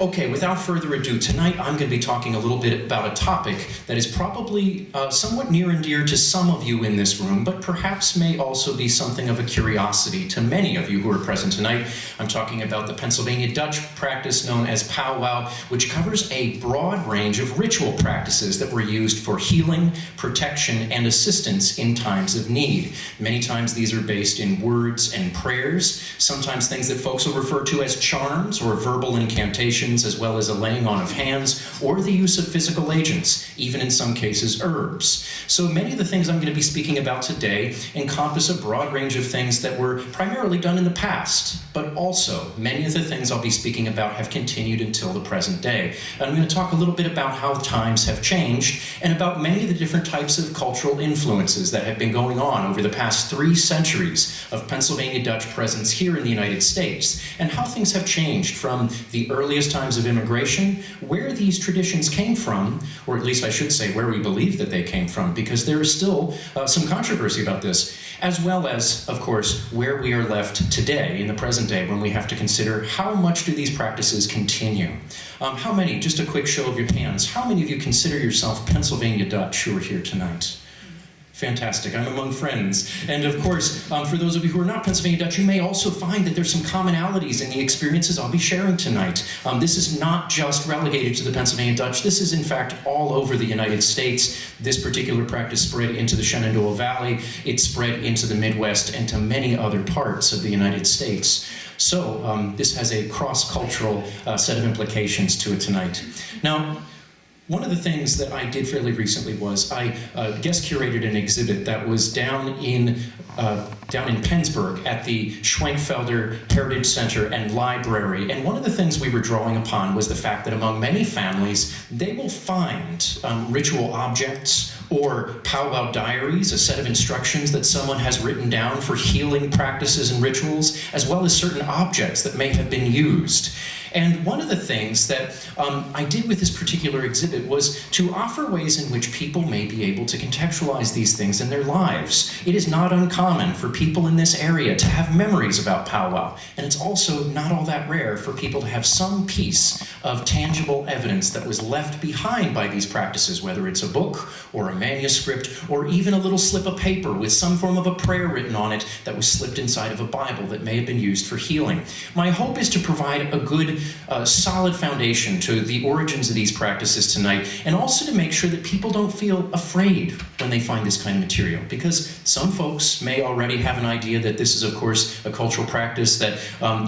Okay, without further ado, tonight I'm going to be talking a little bit about a topic that is probably somewhat near and dear to some of you in this room, but perhaps may also be something of a curiosity to many of you who are present tonight. I'm talking about the Pennsylvania Dutch practice known as PowWow, which covers a broad range of ritual practices that were used for healing, protection, and assistance in times of need. Many times these are based in words and prayers, sometimes things that folks will refer to as charms or verbal incantations, as well as a laying on of hands or the use of physical agents, even in some cases herbs. So many of the things I'm going to be speaking about today encompass a broad range of things that were primarily done in the past, but also many of the things I'll be speaking about have continued until the present day. And I'm going to talk a little bit about how times have changed and about many of the different types of cultural influences that have been going on over the past 3 centuries of Pennsylvania Dutch presence here in the United States, and how things have changed from the earliest times of immigration, where these traditions came from, or at least I should say where we believe that they came from, because there is still some controversy about this, as well as, of course, where we are left today, in the present day, when we have to consider how much do these practices continue. How many, just a quick show of your hands, how many of you consider yourself Pennsylvania Dutch who are here tonight? Fantastic, I'm among friends. And of course, for those of you who are not Pennsylvania Dutch, you may also find that there's some commonalities in the experiences I'll be sharing tonight. This is not just relegated to the Pennsylvania Dutch. This is in fact all over the United States. This particular practice spread into the Shenandoah Valley. It spread into the Midwest and to many other parts of the United States. So this has a cross-cultural set of implications to it tonight. Now, one of the things that I did fairly recently was I guest curated an exhibit that was down in Pennsburg at the Schwenkfelder Heritage Center and Library. And one of the things we were drawing upon was the fact that among many families, they will find ritual objects or powwow diaries, a set of instructions that someone has written down for healing practices and rituals, as well as certain objects that may have been used. And one of the things that I did with this particular exhibit was to offer ways in which people may be able to contextualize these things in their lives. It is not uncommon for people in this area to have memories about powwow, and it's also not all that rare for people to have some piece of tangible evidence that was left behind by these practices, whether it's a book or a manuscript or even a little slip of paper with some form of a prayer written on it that was slipped inside of a Bible that may have been used for healing. My hope is to provide a good solid foundation to the origins of these practices tonight, and also to make sure that people don't feel afraid when they find this kind of material, because some folks may already have an idea that this is, of course, a cultural practice that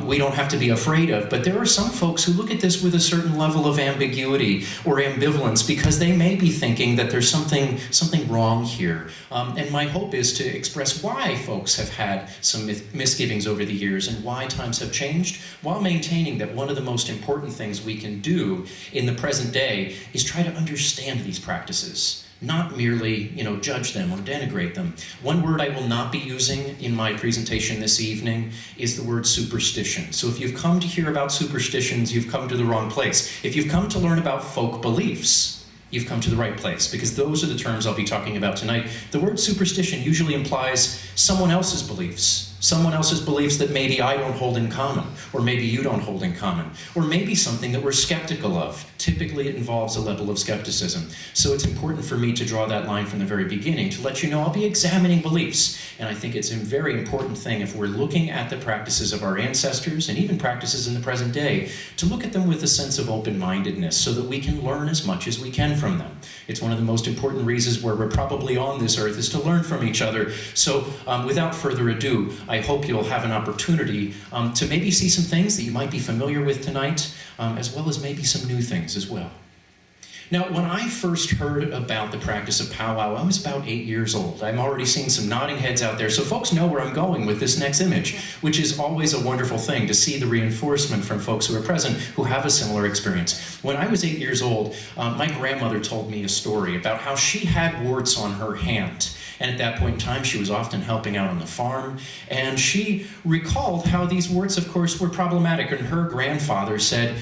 we don't have to be afraid of, but there are some folks who look at this with a certain level of ambiguity or ambivalence because they may be thinking that there's something wrong here. And my hope is to express why folks have had some misgivings over the years and why times have changed, while maintaining that one of the most important things we can do in the present day is try to understand these practices, not merely, judge them or denigrate them. One word I will not be using in my presentation this evening is the word superstition. So if you've come to hear about superstitions, you've come to the wrong place. If you've come to learn about folk beliefs, you've come to the right place, because those are the terms I'll be talking about tonight. The word superstition usually implies someone else's beliefs that maybe I don't hold in common, or maybe you don't hold in common, or maybe something that we're skeptical of. Typically, it involves a level of skepticism. So it's important for me to draw that line from the very beginning to let you know I'll be examining beliefs. And I think it's a very important thing, if we're looking at the practices of our ancestors and even practices in the present day, to look at them with a sense of open-mindedness so that we can learn as much as we can from them. It's one of the most important reasons where we're probably on this earth, is to learn from each other. So without further ado, I hope you'll have an opportunity to maybe see some things that you might be familiar with tonight, as well as maybe some new things as well. Now, when I first heard about the practice of powwow, I was about 8 years old. I'm already seeing some nodding heads out there, so folks know where I'm going with this next image, which is always a wonderful thing to see the reinforcement from folks who are present who have a similar experience. When I was 8 years old, my grandmother told me a story about how she had warts on her hand. And at that point in time, she was often helping out on the farm. And she recalled how these warts, of course, were problematic. And her grandfather said,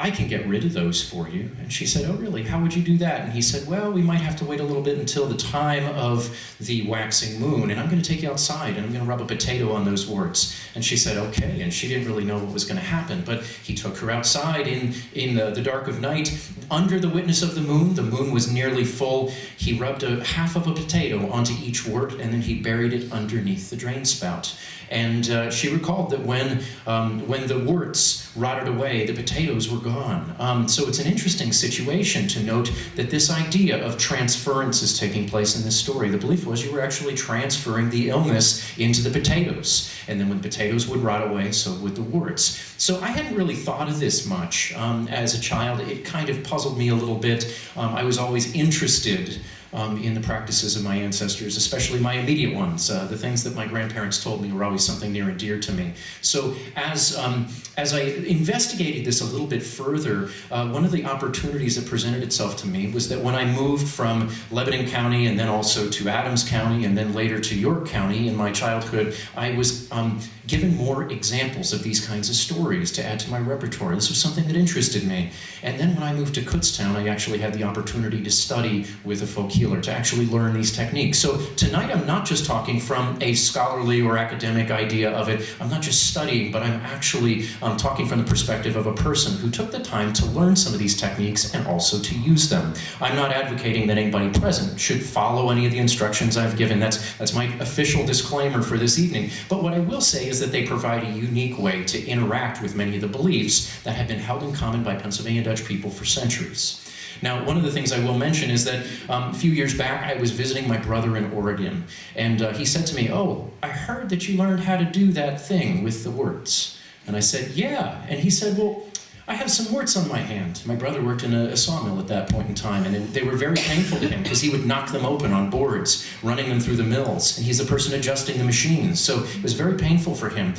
I can get rid of those for you. And she said, oh, really? How would you do that? And he said, well, we might have to wait a little bit until the time of the waxing moon, and I'm going to take you outside, and I'm going to rub a potato on those warts. And she said, okay. And she didn't really know what was going to happen, but he took her outside in the dark of night, under the witness of the moon. The moon was nearly full. He rubbed half of a potato onto each wart, and then he buried it underneath the drain spout. And she recalled that when the warts rotted away, the potatoes were gone. So it's an interesting situation to note that this idea of transference is taking place in this story. The belief was you were actually transferring the illness into the potatoes. And then when potatoes would rot away, so would the warts. So I hadn't really thought of this much as a child. It kind of puzzled me a little bit. I was always interested in the practices of my ancestors, especially my immediate ones. The things that my grandparents told me were always something near and dear to me. So as I investigated this a little bit further, one of the opportunities that presented itself to me was that when I moved from Lebanon County and then also to Adams County and then later to York County in my childhood, I was given more examples of these kinds of stories to add to my repertoire. This was something that interested me. And then when I moved to Kutztown, I actually had the opportunity to study with a folk healer, to actually learn these techniques. So tonight I'm not just talking from a scholarly or academic idea of it. I'm not just studying, but I'm actually talking from the perspective of a person who took the time to learn some of these techniques and also to use them. I'm not advocating that anybody present should follow any of the instructions I've given. That's my official disclaimer for this evening. But what I will say is that they provide a unique way to interact with many of the beliefs that have been held in common by Pennsylvania Dutch people for centuries. Now, one of the things I will mention is that a few years back, I was visiting my brother in Oregon, and he said to me, oh, I heard that you learned how to do that thing with the warts. And I said, yeah. And he said, well, I have some warts on my hand. My brother worked in a sawmill at that point in time, and they were very painful to him because he would knock them open on boards, running them through the mills, and he's the person adjusting the machines. So it was very painful for him.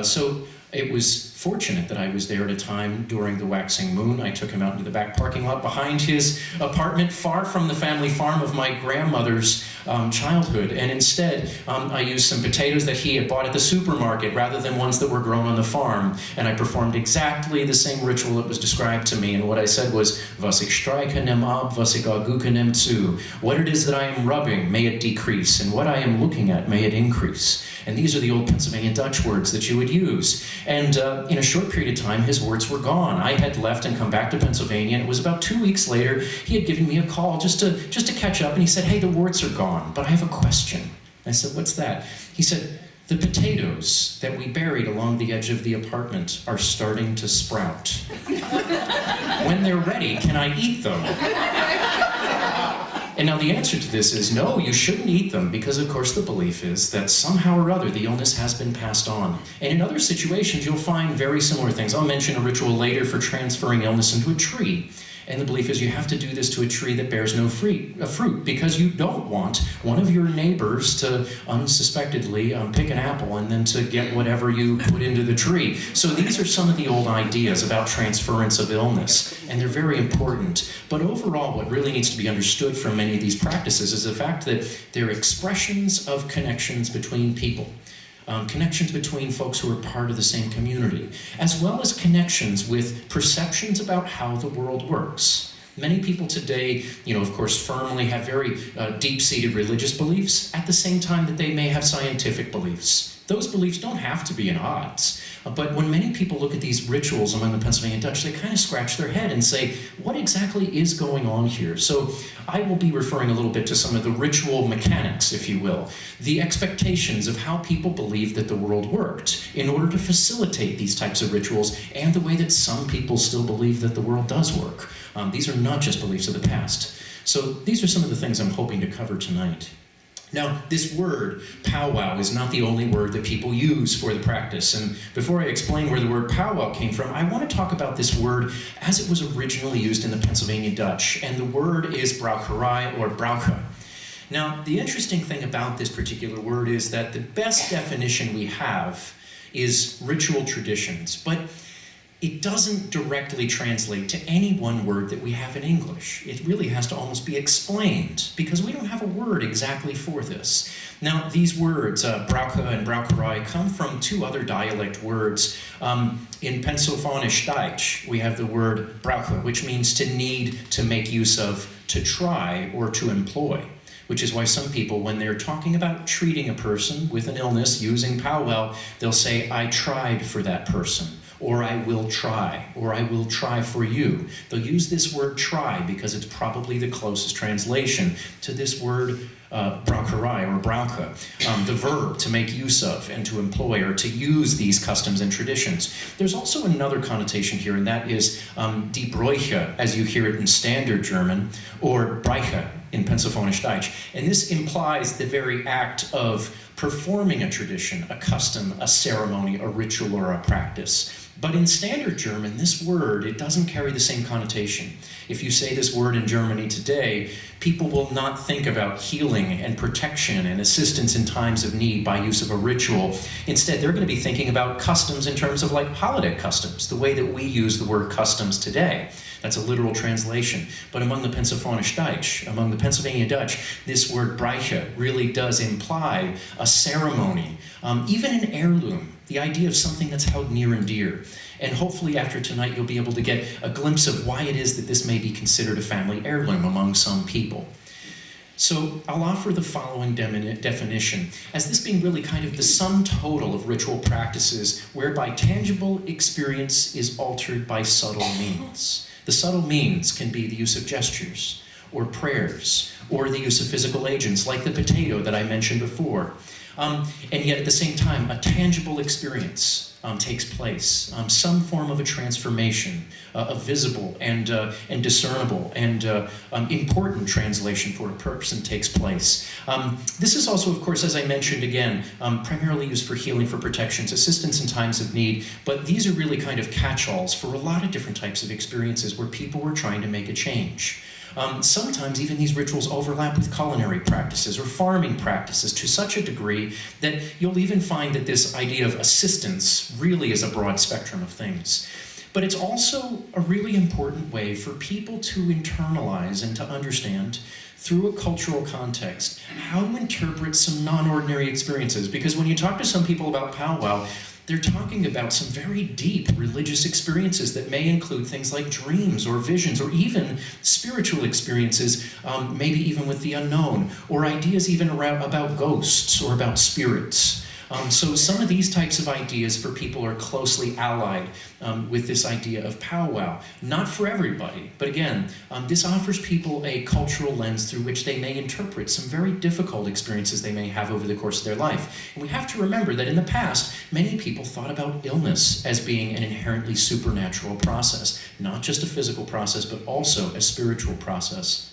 So it was fortunate that I was there at a time during the waxing moon. I took him out into the back parking lot behind his apartment, far from the family farm of my grandmother's childhood. And instead, I used some potatoes that he had bought at the supermarket rather than ones that were grown on the farm. And I performed exactly the same ritual that was described to me. And what I said was, was ik strijke nem ab, was ik aguke nem zu. What it is that I am rubbing, may it decrease. And what I am looking at, may it increase. And these are the old Pennsylvania Dutch words that you would use. And in a short period of time, his warts were gone. I had left and come back to Pennsylvania, and it was about 2 weeks later, he had given me a call just to catch up, and he said, hey, the warts are gone, but I have a question. I said, what's that? He said, the potatoes that we buried along the edge of the apartment are starting to sprout. When they're ready, can I eat them? And now the answer to this is no, you shouldn't eat them, because of course the belief is that somehow or other the illness has been passed on. And in other situations you'll find very similar things. I'll mention a ritual later for transferring illness into a tree. And the belief is you have to do this to a tree that bears no fruit, because you don't want one of your neighbors to unsuspectedly pick an apple and then to get whatever you put into the tree. So these are some of the old ideas about transference of illness, and they're very important. But overall, what really needs to be understood from many of these practices is the fact that they're expressions of connections between people. Connections between folks who are part of the same community, as well as connections with perceptions about how the world works. Many people today, of course, firmly have very deep-seated religious beliefs at the same time that they may have scientific beliefs. Those beliefs don't have to be at odds. But when many people look at these rituals among the Pennsylvania Dutch, they kind of scratch their head and say, what exactly is going on here? So I will be referring a little bit to some of the ritual mechanics, if you will, the expectations of how people believed that the world worked in order to facilitate these types of rituals, and the way that some people still believe that the world does work. These are not just beliefs of the past. So these are some of the things I'm hoping to cover tonight. Now, this word, powwow, is not the only word that people use for the practice. And before I explain where the word powwow came from, I want to talk about this word as it was originally used in the Pennsylvania Dutch. And the word is braucherij or brauche. Now, the interesting thing about this particular word is that the best definition we have is ritual traditions. But it doesn't directly translate to any one word that we have in English. It really has to almost be explained because we don't have a word exactly for this. Now, these words, brauche and braucherei, come from two other dialect words. In Pennsylvanisch Deutsch, we have the word brauche, which means to need, to make use of, to try, or to employ. Which is why some people, when they're talking about treating a person with an illness using PowWow, they'll say, I tried for that person, or I will try, or I will try for you. They'll use this word try because it's probably the closest translation to this word braucherei or brauche, the verb to make use of and to employ or to use these customs and traditions. There's also another connotation here, and that is die Bräuche, as you hear it in standard German, or Bräuche in Pennsylvanisch Deutsch. And this implies the very act of performing a tradition, a custom, a ceremony, a ritual, or a practice. But in standard German, this word, it doesn't carry the same connotation. If you say this word in Germany today, people will not think about healing and protection and assistance in times of need by use of a ritual. Instead, they're going to be thinking about customs in terms of like holiday customs, the way that we use the word customs today. That's a literal translation. But among the Pennsylvanisch Deutsch, among the Pennsylvania Dutch, this word Bräuche really does imply a ceremony, even an heirloom, the idea of something that's held near and dear. And hopefully after tonight you'll be able to get a glimpse of why it is that this may be considered a family heirloom among some people. So I'll offer the following definition, as this being really kind of the sum total of ritual practices whereby tangible experience is altered by subtle means. The subtle means can be the use of gestures, or prayers, or the use of physical agents like the potato that I mentioned before. And yet at the same time, a tangible experience takes place, some form of a transformation, a visible and discernible and important translation for a person takes place. This is also, of course, as I mentioned again, primarily used for healing, for protections, assistance in times of need, but these are really kind of catch-alls for a lot of different types of experiences where people were trying to make a change. Sometimes even these rituals overlap with culinary practices or farming practices to such a degree that you'll even find that this idea of assistance really is a broad spectrum of things. But it's also a really important way for people to internalize and to understand through a cultural context how to interpret some non-ordinary experiences. Because when you talk to some people about PowWow, they're talking about some very deep religious experiences that may include things like dreams or visions or even spiritual experiences, maybe even with the unknown, or ideas even about ghosts or about spirits. So some of these types of ideas for people are closely allied with this idea of PowWow. Not for everybody, but again, this offers people a cultural lens through which they may interpret some very difficult experiences they may have over the course of their life. And we have to remember that in the past, many people thought about illness as being an inherently supernatural process, not just a physical process, but also a spiritual process.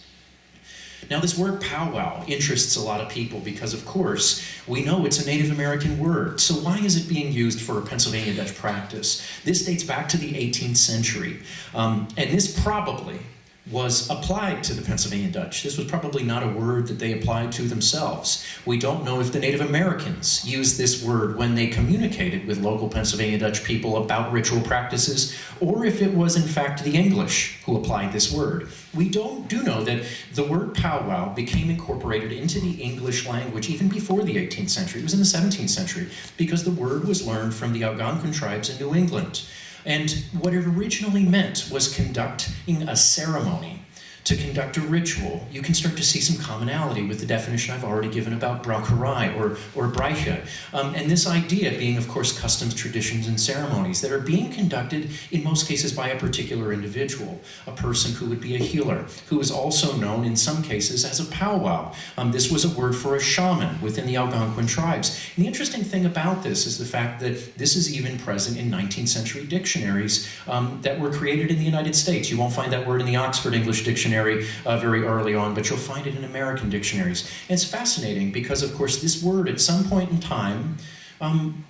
Now, this word powwow interests a lot of people because, of course, we know it's a Native American word. So why is it being used for a Pennsylvania Dutch practice? This dates back to the 18th century. And this probably was applied to the Pennsylvania Dutch. This was probably not a word that they applied to themselves. We don't know if the Native Americans used this word when they communicated with local Pennsylvania Dutch people about ritual practices, or if it was in fact the English who applied this word. We do know that the word powwow became incorporated into the English language even before the 18th century. It was in the 17th century because the word was learned from the Algonquin tribes in New England. And what it originally meant was conducting a ceremony, to conduct a ritual. You can start to see some commonality with the definition I've already given about braucherei or bräuche. And this idea being, of course, customs, traditions, and ceremonies that are being conducted in most cases by a particular individual, a person who would be a healer, who is also known in some cases as a powwow. This was a word for a shaman within the Algonquin tribes. And the interesting thing about this is the fact that this is even present in 19th century dictionaries that were created in the United States. You won't find that word in the Oxford English Dictionary very early on, but you'll find it in American dictionaries. And it's fascinating because, of course, this word at some point in time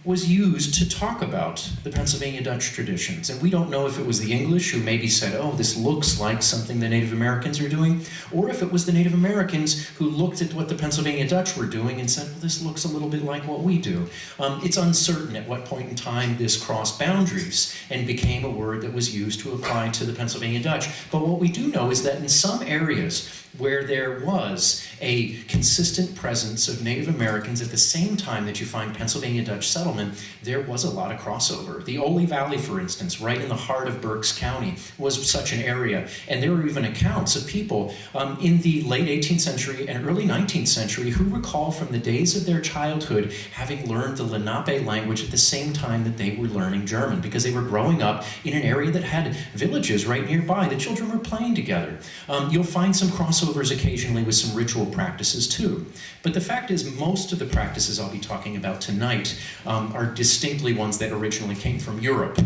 was used to talk about the Pennsylvania Dutch traditions. And we don't know if it was the English who maybe said, oh, this looks like something the Native Americans are doing, or if it was the Native Americans who looked at what the Pennsylvania Dutch were doing and said, well, this looks a little bit like what we do. It's uncertain at what point in time this crossed boundaries and became a word that was used to apply to the Pennsylvania Dutch. But what we do know is that in some areas where there was a consistent presence of Native Americans at the same time that you find Pennsylvania Dutch settlement, there was a lot of crossover. The Ole Valley, for instance, right in the heart of Berks County, was such an area. And there were even accounts of people in the late 18th century and early 19th century who recall from the days of their childhood having learned the Lenape language at the same time that they were learning German, because they were growing up in an area that had villages right nearby. The children were playing together. You'll find some crossovers occasionally with some ritual practices too. But the fact is, most of the practices I'll be talking about tonight are distinctly ones that originally came from Europe.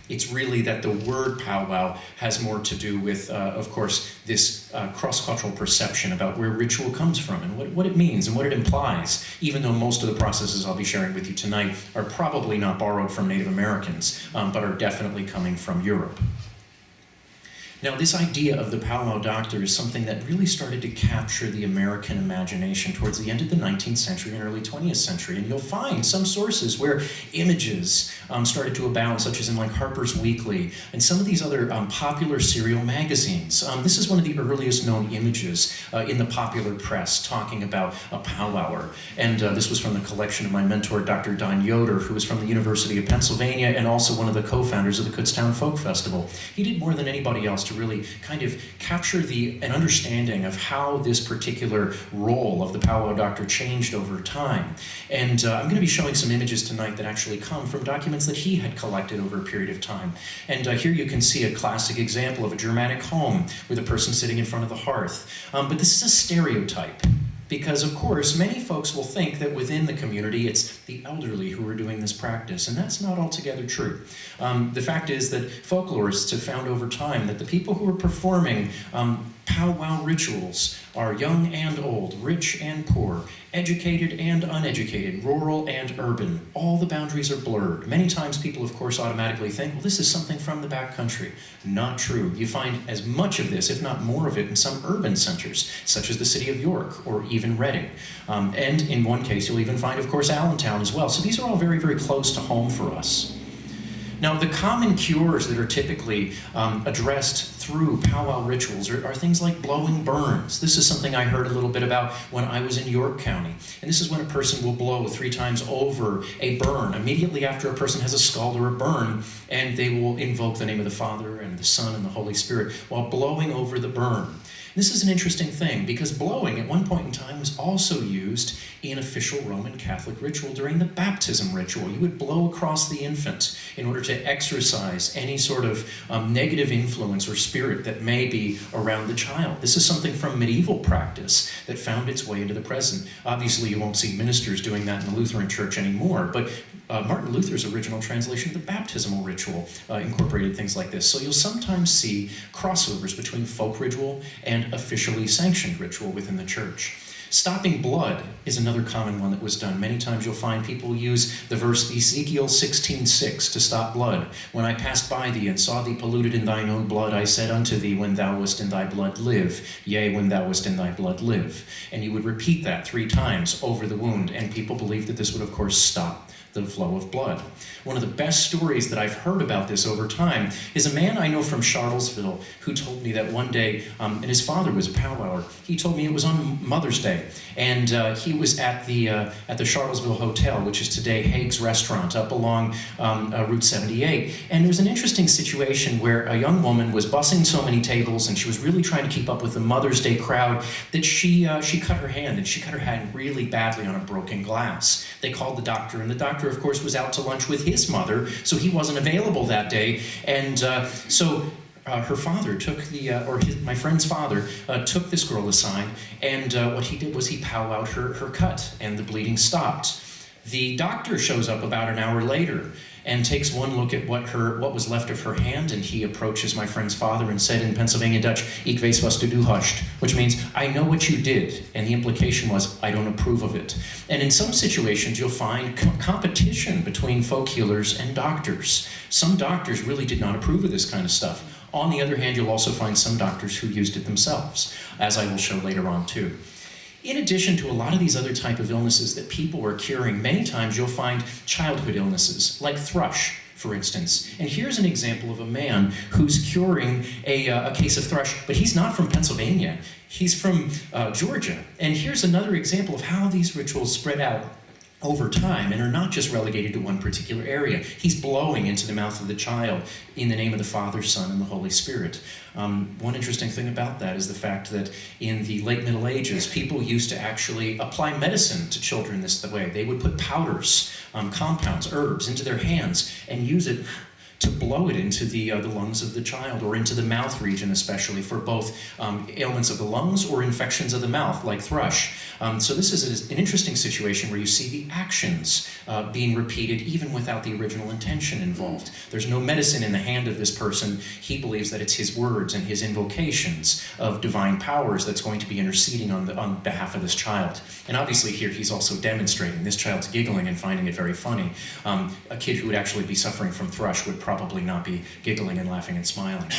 It's really that the word powwow has more to do with, of course, this cross-cultural perception about where ritual comes from and what it means and what it implies, even though most of the processes I'll be sharing with you tonight are probably not borrowed from Native Americans, but are definitely coming from Europe. Now, this idea of the powwow doctor is something that really started to capture the American imagination towards the end of the 19th century and early 20th century. And you'll find some sources where images started to abound, such as in like Harper's Weekly and some of these other popular serial magazines. This is one of the earliest known images in the popular press talking about a powwower. And this was from the collection of my mentor, Dr. Don Yoder, who was from the University of Pennsylvania and also one of the co-founders of the Kutztown Folk Festival. He did more than anybody else to really kind of capture an understanding of how this particular role of the powwow doctor changed over time. And I'm going to be showing some images tonight that actually come from documents that he had collected over a period of time. And here you can see a classic example of a Germanic home with a person sitting in front of the hearth. But this is a stereotype. Because, of course, many folks will think that within the community it's the elderly who are doing this practice, and that's not altogether true. The fact is that folklorists have found over time that the people who are performing powwow rituals are young and old, rich and poor, educated and uneducated, rural and urban. All the boundaries are blurred. Many times people, of course, automatically think, well, this is something from the backcountry. Not true. You find as much of this, if not more of it, in some urban centers, such as the city of York or even Reading. And in one case, you'll even find, of course, Allentown as well. So these are all very, very close to home for us. Now, the common cures that are typically addressed through powwow rituals are things like blowing burns. This is something I heard a little bit about when I was in York County. And this is when a person will blow 3 times over a burn, immediately after a person has a scald or a burn, and they will invoke the name of the Father and the Son and the Holy Spirit while blowing over the burn. This is an interesting thing because blowing at one point in time was also used in official Roman Catholic ritual during the baptism ritual. You would blow across the infant in order to exorcise any sort of negative influence or spirit that may be around the child. This is something from medieval practice that found its way into the present. Obviously, you won't see ministers doing that in the Lutheran Church anymore, but Martin Luther's original translation of the baptismal ritual incorporated things like this. So you'll sometimes see crossovers between folk ritual and officially sanctioned ritual within the church. Stopping blood is another common one that was done. Many times you'll find people use the verse Ezekiel 16:6 to stop blood. When I passed by thee and saw thee polluted in thine own blood, I said unto thee, when thou wast in thy blood, live. Yea, when thou wast in thy blood, live. And you would repeat that 3 times over the wound, and people believed that this would, of course, stop the flow of blood. One of the best stories that I've heard about this over time is a man I know from Charlottesville who told me that one day, and his father was a powwower, he told me it was on Mother's Day, and he was at the Charlottesville Hotel, which is today Haig's Restaurant, up along Route 78, and there was an interesting situation where a young woman was bussing so many tables, and she was really trying to keep up with the Mother's Day crowd, that she cut her hand, and she cut her hand really badly on a broken glass. They called the doctor, and the doctor, of course, was out to lunch with his mother, so he wasn't available that day. And so her father took my friend's father took this girl aside, and what he did was he powwowed her cut, and the bleeding stopped. The doctor shows up about an hour later, and takes one look at what was left of her hand, and he approaches my friend's father and said in Pennsylvania Dutch, "Ik weet wat u hast," which means, "I know what you did," and the implication was, "I don't approve of it." And in some situations, you'll find competition between folk healers and doctors. Some doctors really did not approve of this kind of stuff. On the other hand, you'll also find some doctors who used it themselves, as I will show later on too. In addition to a lot of these other type of illnesses that people were curing, many times you'll find childhood illnesses, like thrush, for instance. And here's an example of a man who's curing a case of thrush, but he's not from Pennsylvania. He's from Georgia. And here's another example of how these rituals spread out over time and are not just relegated to one particular area. He's blowing into the mouth of the child in the name of the Father, Son, and the Holy Spirit. One interesting thing about that is the fact that in the late Middle Ages, people used to actually apply medicine to children this way. They would put powders, compounds, herbs into their hands and use it to blow it into the lungs of the child, or into the mouth region especially, for both ailments of the lungs or infections of the mouth, like thrush. So this is an interesting situation where you see the actions being repeated even without the original intention involved. There's no medicine in the hand of this person. He believes that it's his words and his invocations of divine powers that's going to be interceding on behalf of this child. And obviously here he's also demonstrating. This child's giggling and finding it very funny. A kid who would actually be suffering from thrush would probably not be giggling and laughing and smiling.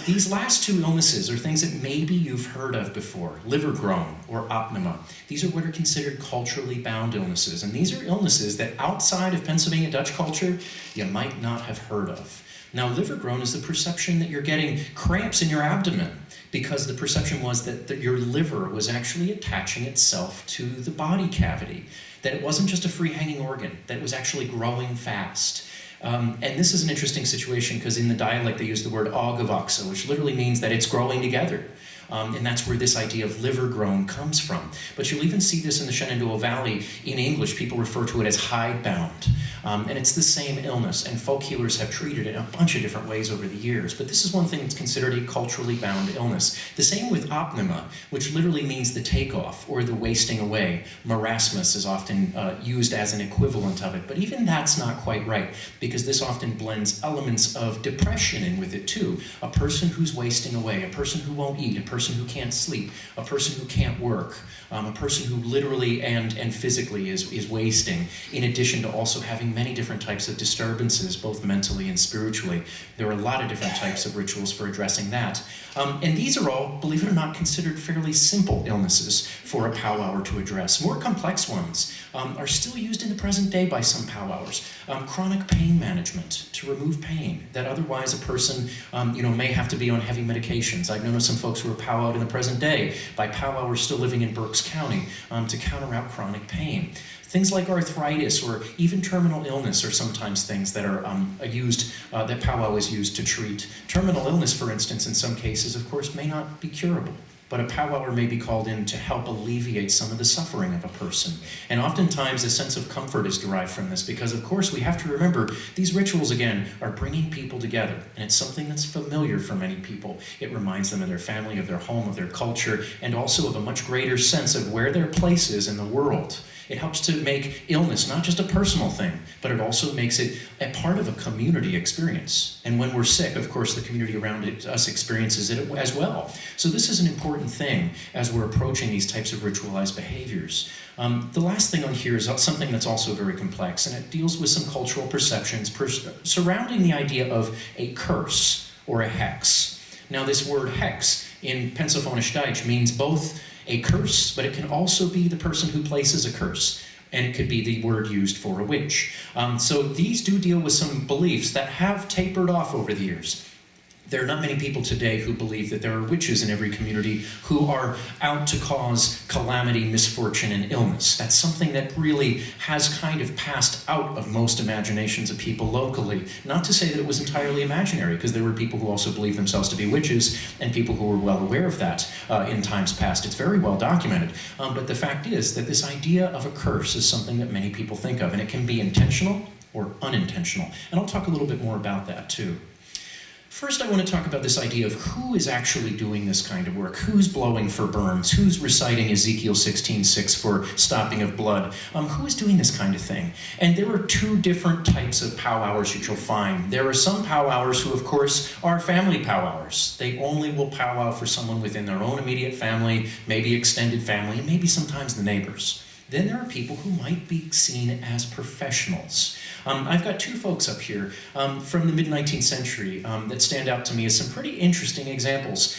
These last two illnesses are things that maybe you've heard of before: liver groan or opnema. These are what are considered culturally bound illnesses, and these are illnesses that outside of Pennsylvania Dutch culture you might not have heard of. Now, liver groan is the perception that you're getting cramps in your abdomen, because the perception was that your liver was actually attaching itself to the body cavity, that it wasn't just a free-hanging organ, that it was actually growing fast. And this is an interesting situation because in the dialect they use the word augavaksa, which literally means that it's growing together. And that's where this idea of liver grown comes from. But you'll even see this in the Shenandoah Valley. In English, people refer to it as hidebound. And it's the same illness, and folk healers have treated it in a bunch of different ways over the years. But this is one thing that's considered a culturally bound illness. The same with opnema, which literally means the takeoff or the wasting away. Marasmus is often used as an equivalent of it, but even that's not quite right, because this often blends elements of depression in with it too. A person who's wasting away, a person who won't eat, a person who can't sleep, a person who can't work, a person who literally and physically is wasting, in addition to also having many different types of disturbances, both mentally and spiritually. There are a lot of different types of rituals for addressing that. And these are all, believe it or not, considered fairly simple illnesses for a powwower to address. More complex ones are still used in the present day by some powwowers. Chronic pain management, to remove pain that otherwise a person may have to be on heavy medications. I've known of some folks who are powwowed in the present day by powwowers still living in Berks County to counter out chronic pain. Things like arthritis or even terminal illness are sometimes things that are used, that powwow is used to treat. Terminal illness, for instance, in some cases, of course, may not be curable, but a powwower may be called in to help alleviate some of the suffering of a person. And oftentimes a sense of comfort is derived from this because, of course, we have to remember these rituals, again, are bringing people together, and it's something that's familiar for many people. It reminds them of their family, of their home, of their culture, and also of a much greater sense of where their place is in the world. It helps to make illness not just a personal thing, but it also makes it a part of a community experience. And when we're sick, of course, the community around us experiences it as well. So this is an important thing as we're approaching these types of ritualized behaviors. The last thing on here is something that's also very complex, and it deals with some cultural perceptions surrounding the idea of a curse or a hex. Now, this word hex in Pennsylvania Dutch means both a curse, but it can also be the person who places a curse, and it could be the word used for a witch. So these do deal with some beliefs that have tapered off over the years. There are not many people today who believe that there are witches in every community who are out to cause calamity, misfortune, and illness. That's something that really has kind of passed out of most imaginations of people locally. Not to say that it was entirely imaginary, because there were people who also believed themselves to be witches, and people who were well aware of that in times past. It's very well documented. But the fact is that this idea of a curse is something that many people think of, and it can be intentional or unintentional. And I'll talk a little bit more about that too. First, I want to talk about this idea of who is actually doing this kind of work. Who's blowing for burns? Who's reciting Ezekiel 16:6 for stopping of blood? Who is doing this kind of thing? And there are two different types of powwowers that you'll find. There are some powwowers who, of course, are family powwowers. They only will powwow for someone within their own immediate family, maybe extended family, and maybe sometimes the neighbors. Then there are people who might be seen as professionals. I've got two folks up here from the mid-19th century that stand out to me as some pretty interesting examples.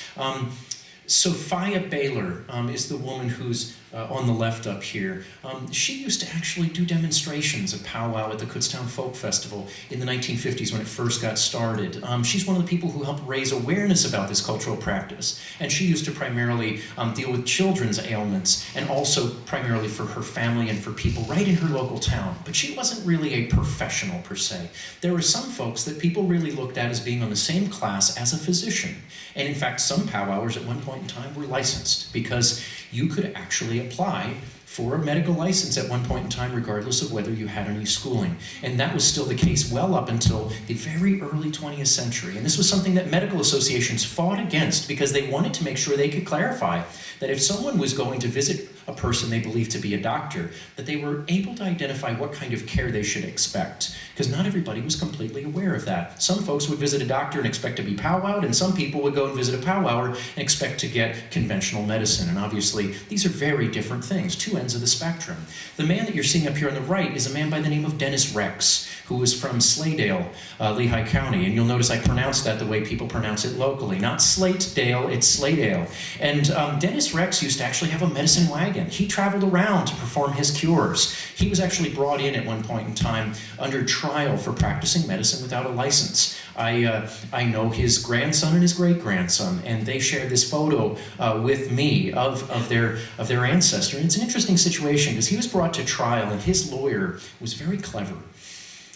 Sophia Baylor is the woman who's on the left up here. She used to actually do demonstrations of powwow at the Kutztown Folk Festival in the 1950s when it first got started. She's one of the people who helped raise awareness about this cultural practice, and she used to primarily deal with children's ailments and also primarily for her family and for people right in her local town. But she wasn't really a professional per se. There were some folks that people really looked at as being on the same class as a physician. And in fact, some powwowers at one point in time were licensed because you could actually apply for a medical license at one point in time, regardless of whether you had any schooling. And that was still the case well up until the very early 20th century. And this was something that medical associations fought against because they wanted to make sure they could clarify that if someone was going to visit a person they believed to be a doctor, that they were able to identify what kind of care they should expect. Because not everybody was completely aware of that. Some folks would visit a doctor and expect to be powwowed, and some people would go and visit a powwower and expect to get conventional medicine. And obviously, these are very different things, two ends of the spectrum. The man that you're seeing up here on the right is a man by the name of Dennis Rex, who was from Slaydale, Lehigh County. And you'll notice I pronounced that the way people pronounce it locally. Not Slatedale, it's Slaydale. And Dennis Rex used to actually have a medicine wagon. He traveled around to perform his cures. He was actually brought in at one point in time under trial for practicing medicine without a license. I know his grandson and his great-grandson, and they shared this photo with me of their ancestor. And it's an interesting situation because he was brought to trial, and his lawyer was very clever.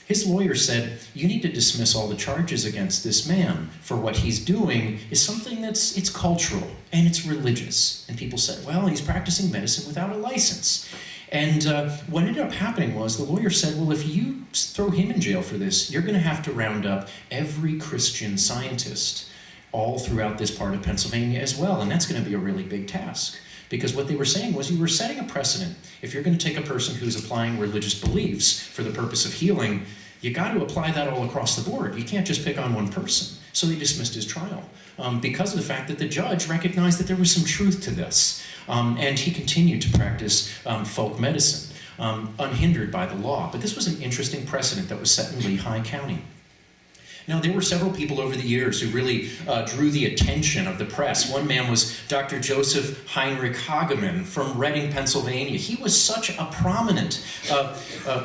His lawyer said, you need to dismiss all the charges against this man, for what he's doing is something it's cultural and it's religious. And people said, well, he's practicing medicine without a license. And what ended up happening was the lawyer said, well, if you throw him in jail for this, you're going to have to round up every Christian scientist all throughout this part of Pennsylvania as well. And that's going to be a really big task. Because what they were saying was you were setting a precedent. If you're going to take a person who's applying religious beliefs for the purpose of healing, you got to apply that all across the board. You can't just pick on one person. So they dismissed his trial because of the fact that the judge recognized that there was some truth to this. And he continued to practice folk medicine unhindered by the law. But this was an interesting precedent that was set in Lehigh County. Now, there were several people over the years who really drew the attention of the press. One man was Dr. Joseph Heinrich Hagemann from Reading, Pennsylvania. He was such a prominent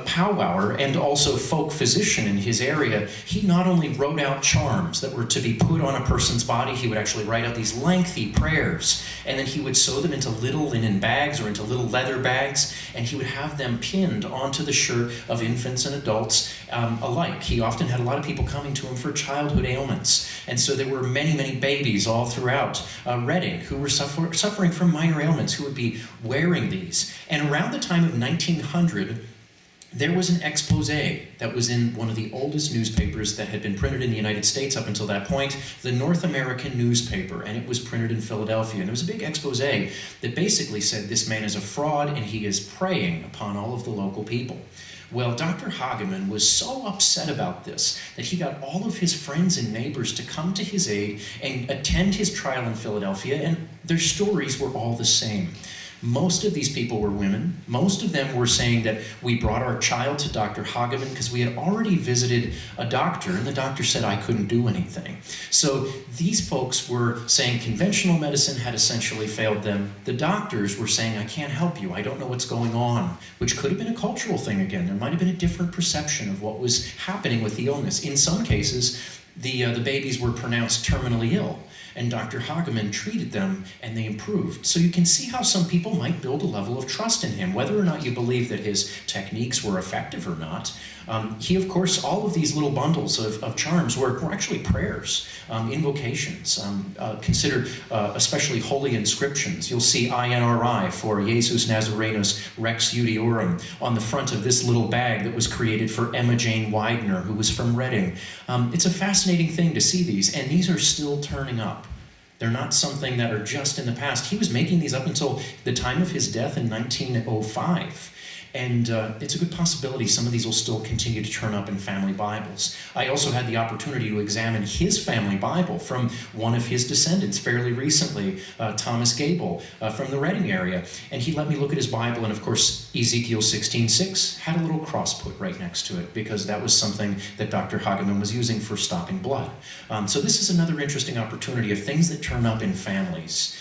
powwower and also folk physician in his area. He not only wrote out charms that were to be put on a person's body, he would actually write out these lengthy prayers, and then he would sew them into little linen bags or into little leather bags, and he would have them pinned onto the shirt of infants and adults alike. He often had a lot of people coming to him for childhood ailments. And so there were many, many babies all throughout Reading who were suffering from minor ailments who would be wearing these. And around the time of 1900, there was an expose that was in one of the oldest newspapers that had been printed in the United States up until that point, the North American newspaper, and it was printed in Philadelphia. And there was a big expose that basically said this man is a fraud and he is preying upon all of the local people. Well, Dr. Hagemann was so upset about this that he got all of his friends and neighbors to come to his aid and attend his trial in Philadelphia, and their stories were all the same. Most of these people were women. Most of them were saying that we brought our child to Dr. Hagemann because we had already visited a doctor, and the doctor said I couldn't do anything. So these folks were saying conventional medicine had essentially failed them. The doctors were saying, I can't help you. I don't know what's going on, which could have been a cultural thing again. There might have been a different perception of what was happening with the illness. In some cases, the babies were pronounced terminally ill. and Dr. Hageman treated them and they improved. So you can see how some people might build a level of trust in him, whether or not you believe that his techniques were effective or not. He, of course, all of these little bundles of charms were actually prayers, invocations, considered especially holy inscriptions. You'll see INRI for Jesus Nazarenus Rex Judiorum on the front of this little bag that was created for Emma Jane Widener, who was from Reading. It's a fascinating thing to see these, and these are still turning up. They're not something that are just in the past. He was making these up until the time of his death in 1905. And it's a good possibility some of these will still continue to turn up in family Bibles. I also had the opportunity to examine his family Bible from one of his descendants fairly recently, Thomas Gable from the Reading area. And he let me look at his Bible, and of course Ezekiel 16:6 had a little cross put right next to it because that was something that Dr. Hageman was using for stopping blood. So this is another interesting opportunity of things that turn up in families.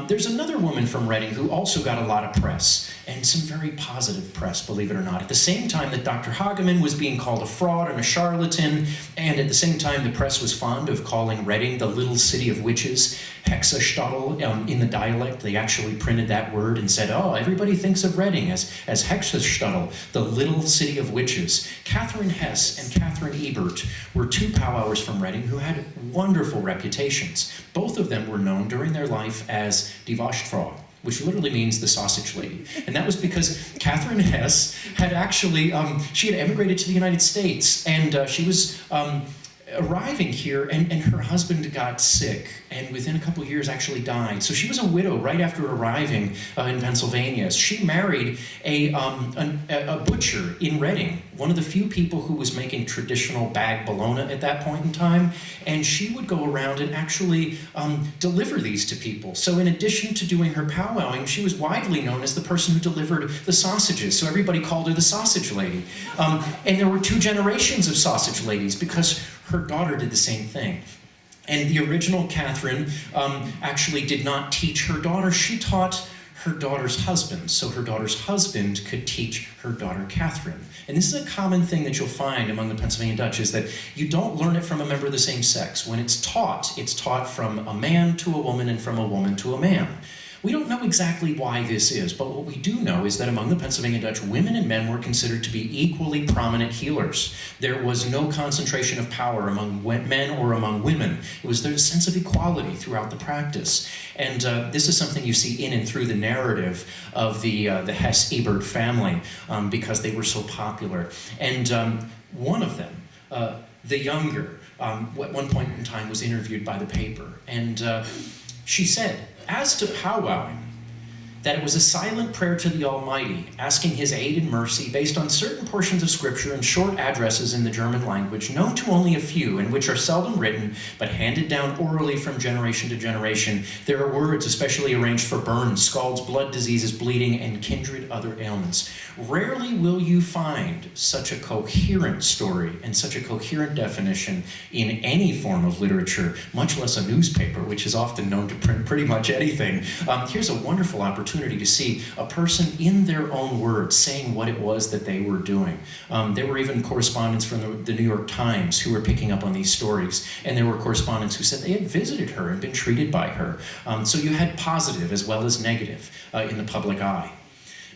There's another woman from Reading who also got a lot of press, and some very positive press, believe it or not. At the same time that Dr. Hageman was being called a fraud and a charlatan, and at the same time the press was fond of calling Reading the little city of witches, Hexastadel, in the dialect. They actually printed that word and said, oh, everybody thinks of Reading as Hexastadel, the little city of witches. Catherine Hess and Catherine Ebert were two powwowers from Reading who had wonderful reputations. Both of them were known during their life as Die Wurstfrau, which literally means the sausage lady. And that was because Catherine Hess had actually, she had emigrated to the United States, and she was arriving here, and her husband got sick, and within a couple of years actually died. So she was a widow right after arriving in Pennsylvania. She married a butcher in Reading, one of the few people who was making traditional bag bologna at that point in time, and she would go around and actually deliver these to people. So in addition to doing her powwowing, she was widely known as the person who delivered the sausages, so everybody called her the sausage lady. And there were two generations of sausage ladies because her daughter did the same thing. And the original Catherine actually did not teach her daughter. She taught her daughter's husband, so her daughter's husband could teach her daughter Catherine. And this is a common thing that you'll find among the Pennsylvania Dutch, is that you don't learn it from a member of the same sex. When it's taught from a man to a woman and from a woman to a man. We don't know exactly why this is, but what we do know is that among the Pennsylvania Dutch, women and men were considered to be equally prominent healers. There was no concentration of power among men or among women. It was their sense of equality throughout the practice. And this is something you see in and through the narrative of the Hess-Ebert family because they were so popular. And one of them, the younger, at one point in time was interviewed by the paper, and she said, as to powwowing, that it was a silent prayer to the Almighty, asking his aid and mercy based on certain portions of Scripture and short addresses in the German language, known to only a few, and which are seldom written, but handed down orally from generation to generation. There are words especially arranged for burns, scalds, blood diseases, bleeding, and kindred other ailments. Rarely will you find such a coherent story and such a coherent definition in any form of literature, much less a newspaper, which is often known to print pretty much anything. Here's a wonderful opportunity to see a person in their own words saying what it was that they were doing. There were even correspondents from the New York Times who were picking up on these stories, and there were correspondents who said they had visited her and been treated by her. So you had positive as well as negative in the public eye.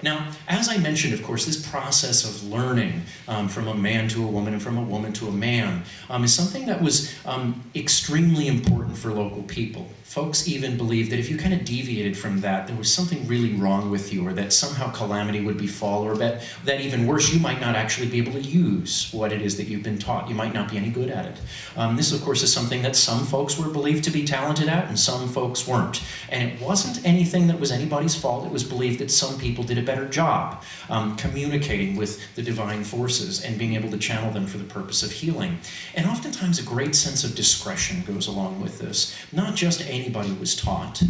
Now, as I mentioned, of course, this process of learning from a man to a woman and from a woman to a man is something that was extremely important for local people. Folks even believed that if you kind of deviated from that, there was something really wrong with you, or that somehow calamity would befall, or that even worse, you might not actually be able to use what it is that you've been taught. You might not be any good at it. This, of course, is something that some folks were believed to be talented at, and some folks weren't. And it wasn't anything that was anybody's fault. It was believed that some people did a better job communicating with the divine forces and being able to channel them for the purpose of healing. And oftentimes a great sense of discretion goes along with this. Not just anybody was taught.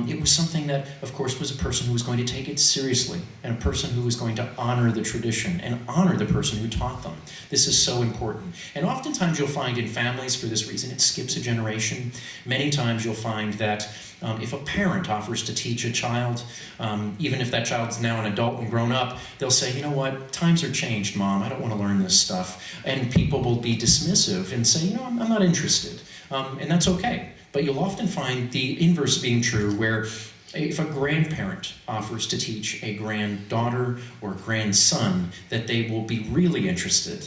It was something that, of course, was a person who was going to take it seriously, and a person who was going to honor the tradition and honor the person who taught them. This is so important. And oftentimes you'll find in families, for this reason, it skips a generation. Many times you'll find that if a parent offers to teach a child, even if that child's now an adult and grown up, they'll say, you know what, times are changed, Mom, I don't want to learn this stuff. And people will be dismissive and say, you know, I'm not interested. And that's okay. But you'll often find the inverse being true, where if a grandparent offers to teach a granddaughter or grandson, that they will be really interested.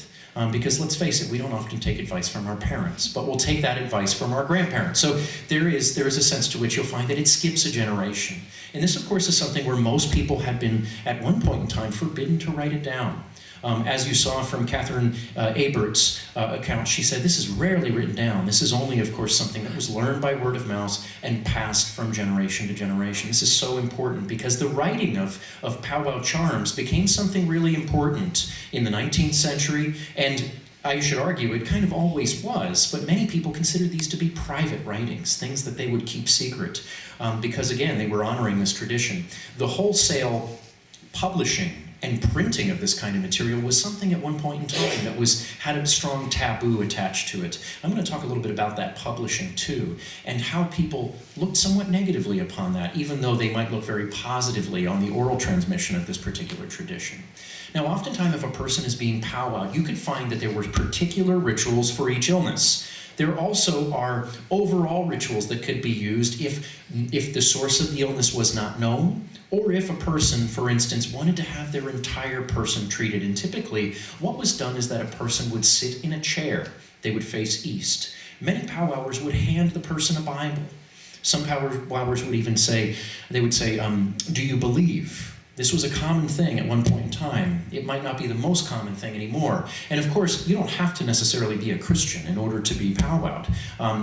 Because let's face it, we don't often take advice from our parents, but we'll take that advice from our grandparents. So there is a sense to which you'll find that it skips a generation. And this, of course, is something where most people have been, at one point in time, forbidden to write it down. As you saw from Catherine Abert's account, she said, this is rarely written down. This is only, of course, something that was learned by word of mouth and passed from generation to generation. This is so important because the writing of powwow charms became something really important in the 19th century, and I should argue it kind of always was, but many people considered these to be private writings, things that they would keep secret, because again, they were honoring this tradition. The wholesale publishing and printing of this kind of material was something at one point in time that had a strong taboo attached to it. I'm going to talk a little bit about that publishing too, and how people looked somewhat negatively upon that, even though they might look very positively on the oral transmission of this particular tradition. Now, oftentimes if a person is being powwowed, you could find that there were particular rituals for each illness. There also are overall rituals that could be used if the source of the illness was not known, or if a person, for instance, wanted to have their entire person treated. And typically, what was done is that a person would sit in a chair. They would face east. Many powwowers would hand the person a Bible. Some powwowers would even say, do you believe? This was a common thing at one point in time. It might not be the most common thing anymore. And of course, you don't have to necessarily be a Christian in order to be powwowed.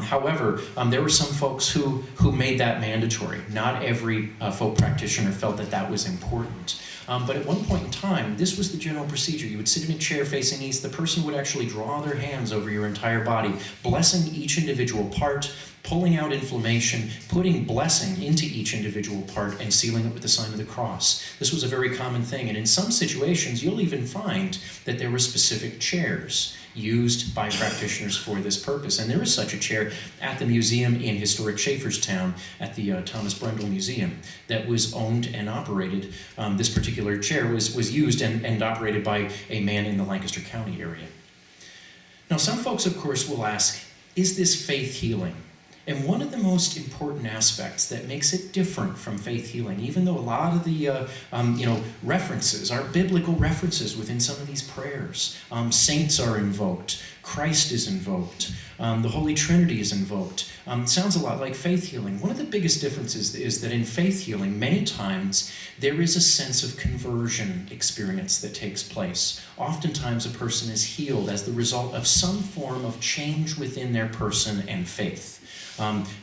However, there were some folks who made that mandatory. Not every folk practitioner felt that that was important. But at one point in time, this was the general procedure. You would sit in a chair facing east. The person would actually draw their hands over your entire body, blessing each individual part, pulling out inflammation, putting blessing into each individual part, and sealing it with the sign of the cross. This was a very common thing, and in some situations, you'll even find that there were specific chairs used by practitioners for this purpose. And there is such a chair at the museum in historic Schaefferstown at the Thomas Brendel Museum that was owned and operated. This particular chair was used and operated by a man in the Lancaster County area. Now, some folks, of course, will ask, is this faith healing? And one of the most important aspects that makes it different from faith healing, even though a lot of the references are biblical references within some of these prayers. Saints are invoked, Christ is invoked, the Holy Trinity is invoked. It sounds a lot like faith healing. One of the biggest differences is that in faith healing, many times there is a sense of conversion experience that takes place. Oftentimes a person is healed as the result of some form of change within their person and faith.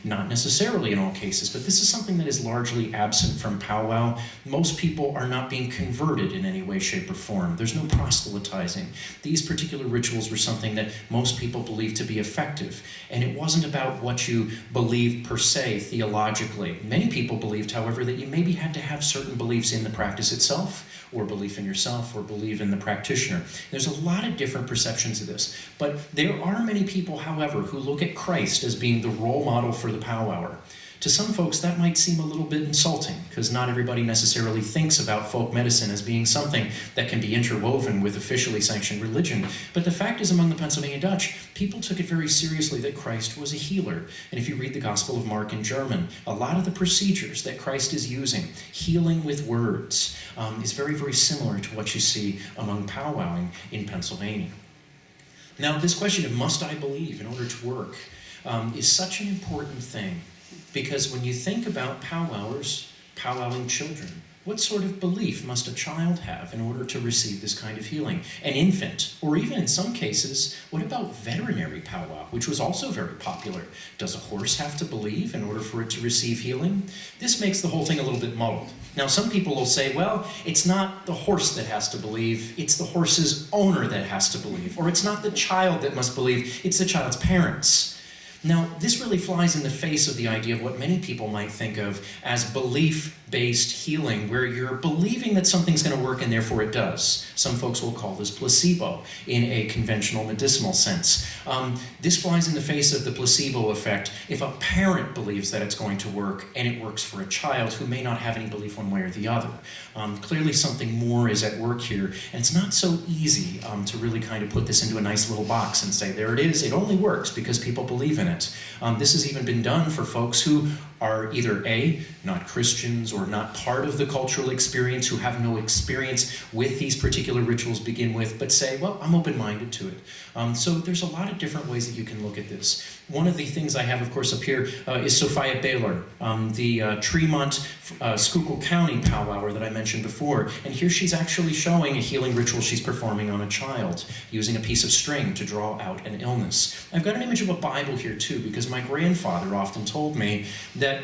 Not necessarily in all cases, but this is something that is largely absent from powwow. Most people are not being converted in any way, shape, or form. There's no proselytizing. These particular rituals were something that most people believed to be effective, and it wasn't about what you believed per se theologically. Many people believed, however, that you maybe had to have certain beliefs in the practice itself, or belief in yourself, or believe in the practitioner. There's a lot of different perceptions of this, but there are many people, however, who look at Christ as being the role model for the powwower. To some folks, that might seem a little bit insulting, because not everybody necessarily thinks about folk medicine as being something that can be interwoven with officially sanctioned religion. But the fact is, among the Pennsylvania Dutch, people took it very seriously that Christ was a healer. And if you read the Gospel of Mark in German, a lot of the procedures that Christ is using, healing with words, is very, very similar to what you see among powwowing in Pennsylvania. Now, this question of must I believe in order to work is such an important thing, because when you think about powwowers, powwowing children, what sort of belief must a child have in order to receive this kind of healing? An infant, or even in some cases, what about veterinary powwow, which was also very popular? Does a horse have to believe in order for it to receive healing? This makes the whole thing a little bit muddled. Now, some people will say, well, it's not the horse that has to believe, it's the horse's owner that has to believe, or it's not the child that must believe, it's the child's parents. Now, this really flies in the face of the idea of what many people might think of as belief-based healing, where you're believing that something's going to work and therefore it does. Some folks will call this placebo in a conventional medicinal sense. This flies in the face of the placebo effect if a parent believes that it's going to work and it works for a child who may not have any belief one way or the other. Clearly something more is at work here, and it's not so easy to really kind of put this into a nice little box and say, there it is, it only works because people believe in it. that. This has even been done for folks who are either A, not Christians or not part of the cultural experience, who have no experience with these particular rituals to begin with, but say, well, I'm open-minded to it. So there's a lot of different ways that you can look at this. One of the things I have, of course, up here is Sophia Baylor, the Tremont, Schuylkill County powwower that I mentioned before. And here she's actually showing a healing ritual she's performing on a child, using a piece of string to draw out an illness. I've got an image of a Bible here, too, because my grandfather often told me that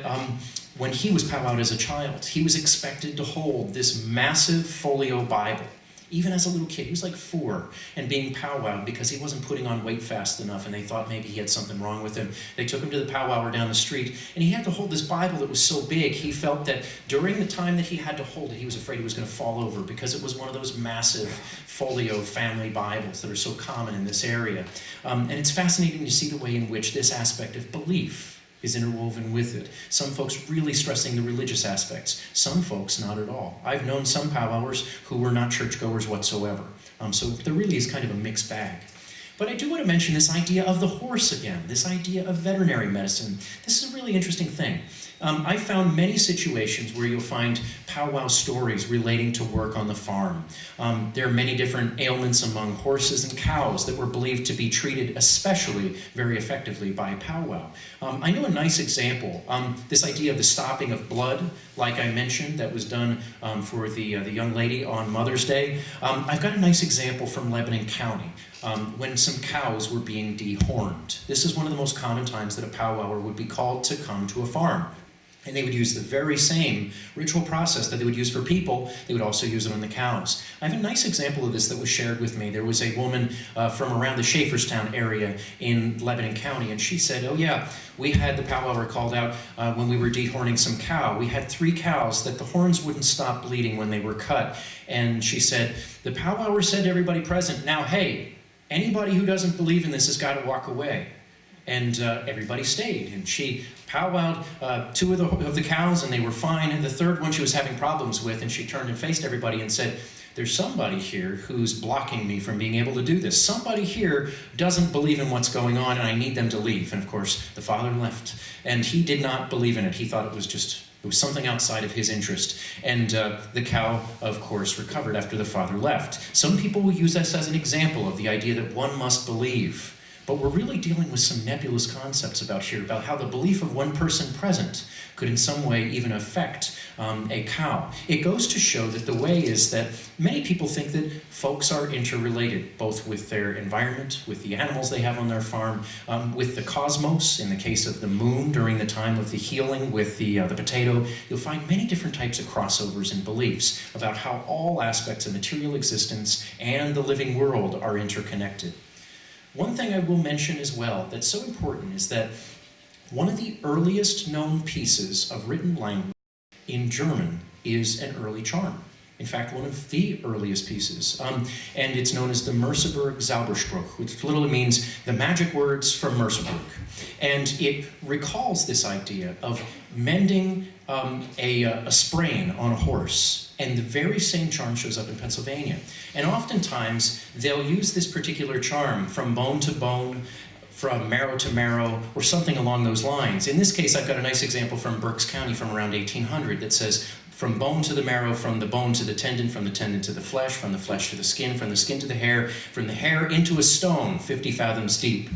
when he was powwowed as a child, he was expected to hold this massive folio Bible. Even as a little kid, he was like 4 and being powwowed because he wasn't putting on weight fast enough and they thought maybe he had something wrong with him. They took him to the powwower down the street and he had to hold this Bible that was so big, he felt that during the time that he had to hold it, he was afraid he was going to fall over because it was one of those massive folio family Bibles that are so common in this area. And it's fascinating to see the way in which this aspect of belief is interwoven with it. Some folks really stressing the religious aspects, some folks not at all. I've known some powwowers who were not churchgoers whatsoever. So there really is kind of a mixed bag. But I do want to mention this idea of the horse again, this idea of veterinary medicine. This is a really interesting thing. I found many situations where you'll find powwow stories relating to work on the farm. There are many different ailments among horses and cows that were believed to be treated especially very effectively by powwow. I know a nice example, this idea of the stopping of blood, like I mentioned, that was done for the young lady on Mother's Day. I've got a nice example from Lebanon County. When some cows were being dehorned. This is one of the most common times that a powwower would be called to come to a farm. And they would use the very same ritual process that they would use for people, they would also use it on the cows. I have a nice example of this that was shared with me. There was a woman from around the Schaeferstown area in Lebanon County, and she said, oh yeah, we had the powwower called out when we were dehorning some cow. We had 3 cows that the horns wouldn't stop bleeding when they were cut. And she said, the powwower said to everybody present, now hey, anybody who doesn't believe in this has got to walk away. And everybody stayed, and she powwowed 2 of the cows, and they were fine, and the 3rd one she was having problems with, and she turned and faced everybody and said, there's somebody here who's blocking me from being able to do this. Somebody here doesn't believe in what's going on, and I need them to leave. And of course, the father left, and he did not believe in it. He thought it was something outside of his interest. And the cow, of course, recovered after the father left. Some people will use this as an example of the idea that one must believe. But we're really dealing with some nebulous concepts about how the belief of one person present could in some way even affect a cow. It goes to show that the way is that many people think that folks are interrelated, both with their environment, with the animals they have on their farm, with the cosmos, in the case of the moon during the time of the healing with the potato. You'll find many different types of crossovers in beliefs about how all aspects of material existence and the living world are interconnected. One thing I will mention as well that's so important is that one of the earliest known pieces of written language in German is an early charm. In fact, one of the earliest pieces. And it's known as the Merseburg Zauberspruch, which literally means the magic words from Merseburg. And it recalls this idea of mending a sprain on a horse. And the very same charm shows up in Pennsylvania. And oftentimes, they'll use this particular charm from bone to bone, from marrow to marrow, or something along those lines. In this case, I've got a nice example from Berks County from around 1800 that says, from bone to the marrow, from the bone to the tendon to the flesh, from the flesh to the skin, from the skin to the hair, from the hair into a stone 50 fathoms deep.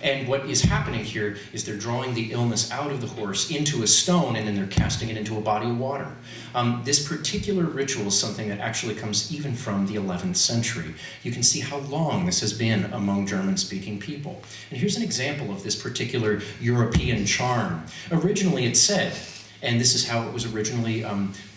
And what is happening here is they're drawing the illness out of the horse into a stone, and then they're casting it into a body of water. This particular ritual is something that actually comes even from the 11th century. You can see how long this has been among German-speaking people. And here's an example of this particular European charm. Originally it said, and this is how it was originally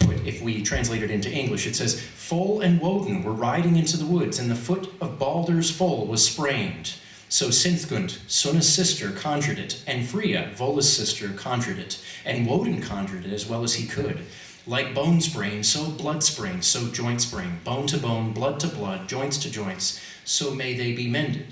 put, if we translate it into English, it says, Foal and Woden were riding into the woods, and the foot of Balder's foal was sprained. So Sinthgund, Sunna's sister, conjured it, and Freya, Vola's sister, conjured it, and Woden conjured it as well as he could. Like bone sprain, so blood sprain, so joint sprain, bone to bone, blood to blood, joints to joints, so may they be mended.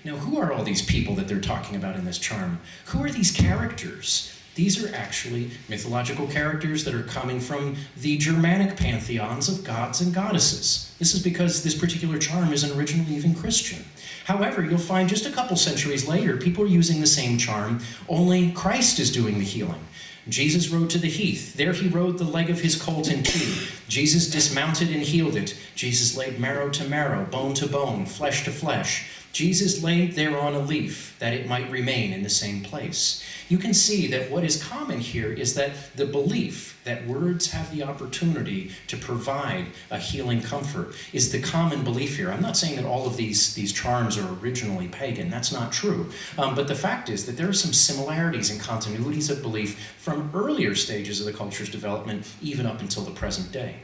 Now, who are all these people that they're talking about in this charm? Who are these characters? These are actually mythological characters that are coming from the Germanic pantheons of gods and goddesses. This is because this particular charm isn't originally even Christian. However, you'll find just a couple centuries later, people are using the same charm, only Christ is doing the healing. Jesus rode to the heath. There he rode the leg of his colt in two. Jesus dismounted and healed it. Jesus laid marrow to marrow, bone to bone, flesh to flesh. Jesus laid there on a leaf, that it might remain in the same place. You can see that what is common here is that the belief that words have the opportunity to provide a healing comfort is the common belief here. I'm not saying that all of these charms are originally pagan. That's not true. But the fact is that there are some similarities and continuities of belief from earlier stages of the culture's development, even up until the present day.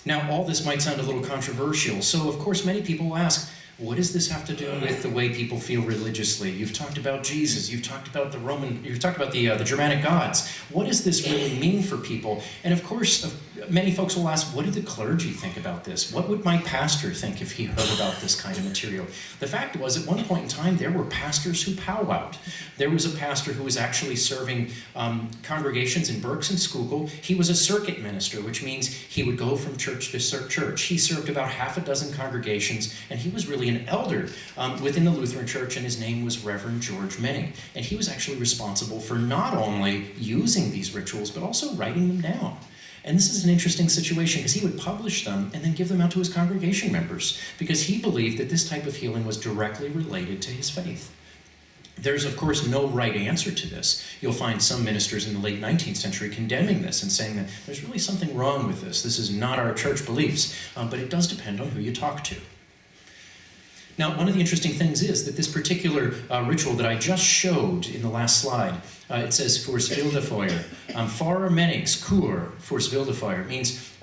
Now, all this might sound a little controversial, so of course many people will ask, what does this have to do with the way people feel religiously? You've talked about Jesus, you've talked about the Germanic gods. What does this really mean for people? And of course, many folks will ask, what do the clergy think about this? What would my pastor think if he heard about this kind of material? The fact was, at one point in time, there were pastors who powwowed. There was a pastor who was actually serving congregations in Berks and Schuylkill. He was a circuit minister, which means he would go from church to church. He served about half a dozen congregations, and he was really an elder within the Lutheran Church, and his name was Reverend George Menning. And he was actually responsible for not only using these rituals, but also writing them down. And this is an interesting situation because he would publish them and then give them out to his congregation members because he believed that this type of healing was directly related to his faith. There's, of course, no right answer to this. You'll find some ministers in the late 19th century condemning this and saying that there's really something wrong with this. This is not our church beliefs, but it does depend on who you talk to. Now, one of the interesting things is that this particular ritual that I just showed in the last slide, it says "Fors Wildefeuer." Pfarrer Mennig's Kur, Fors Wildefeuer, means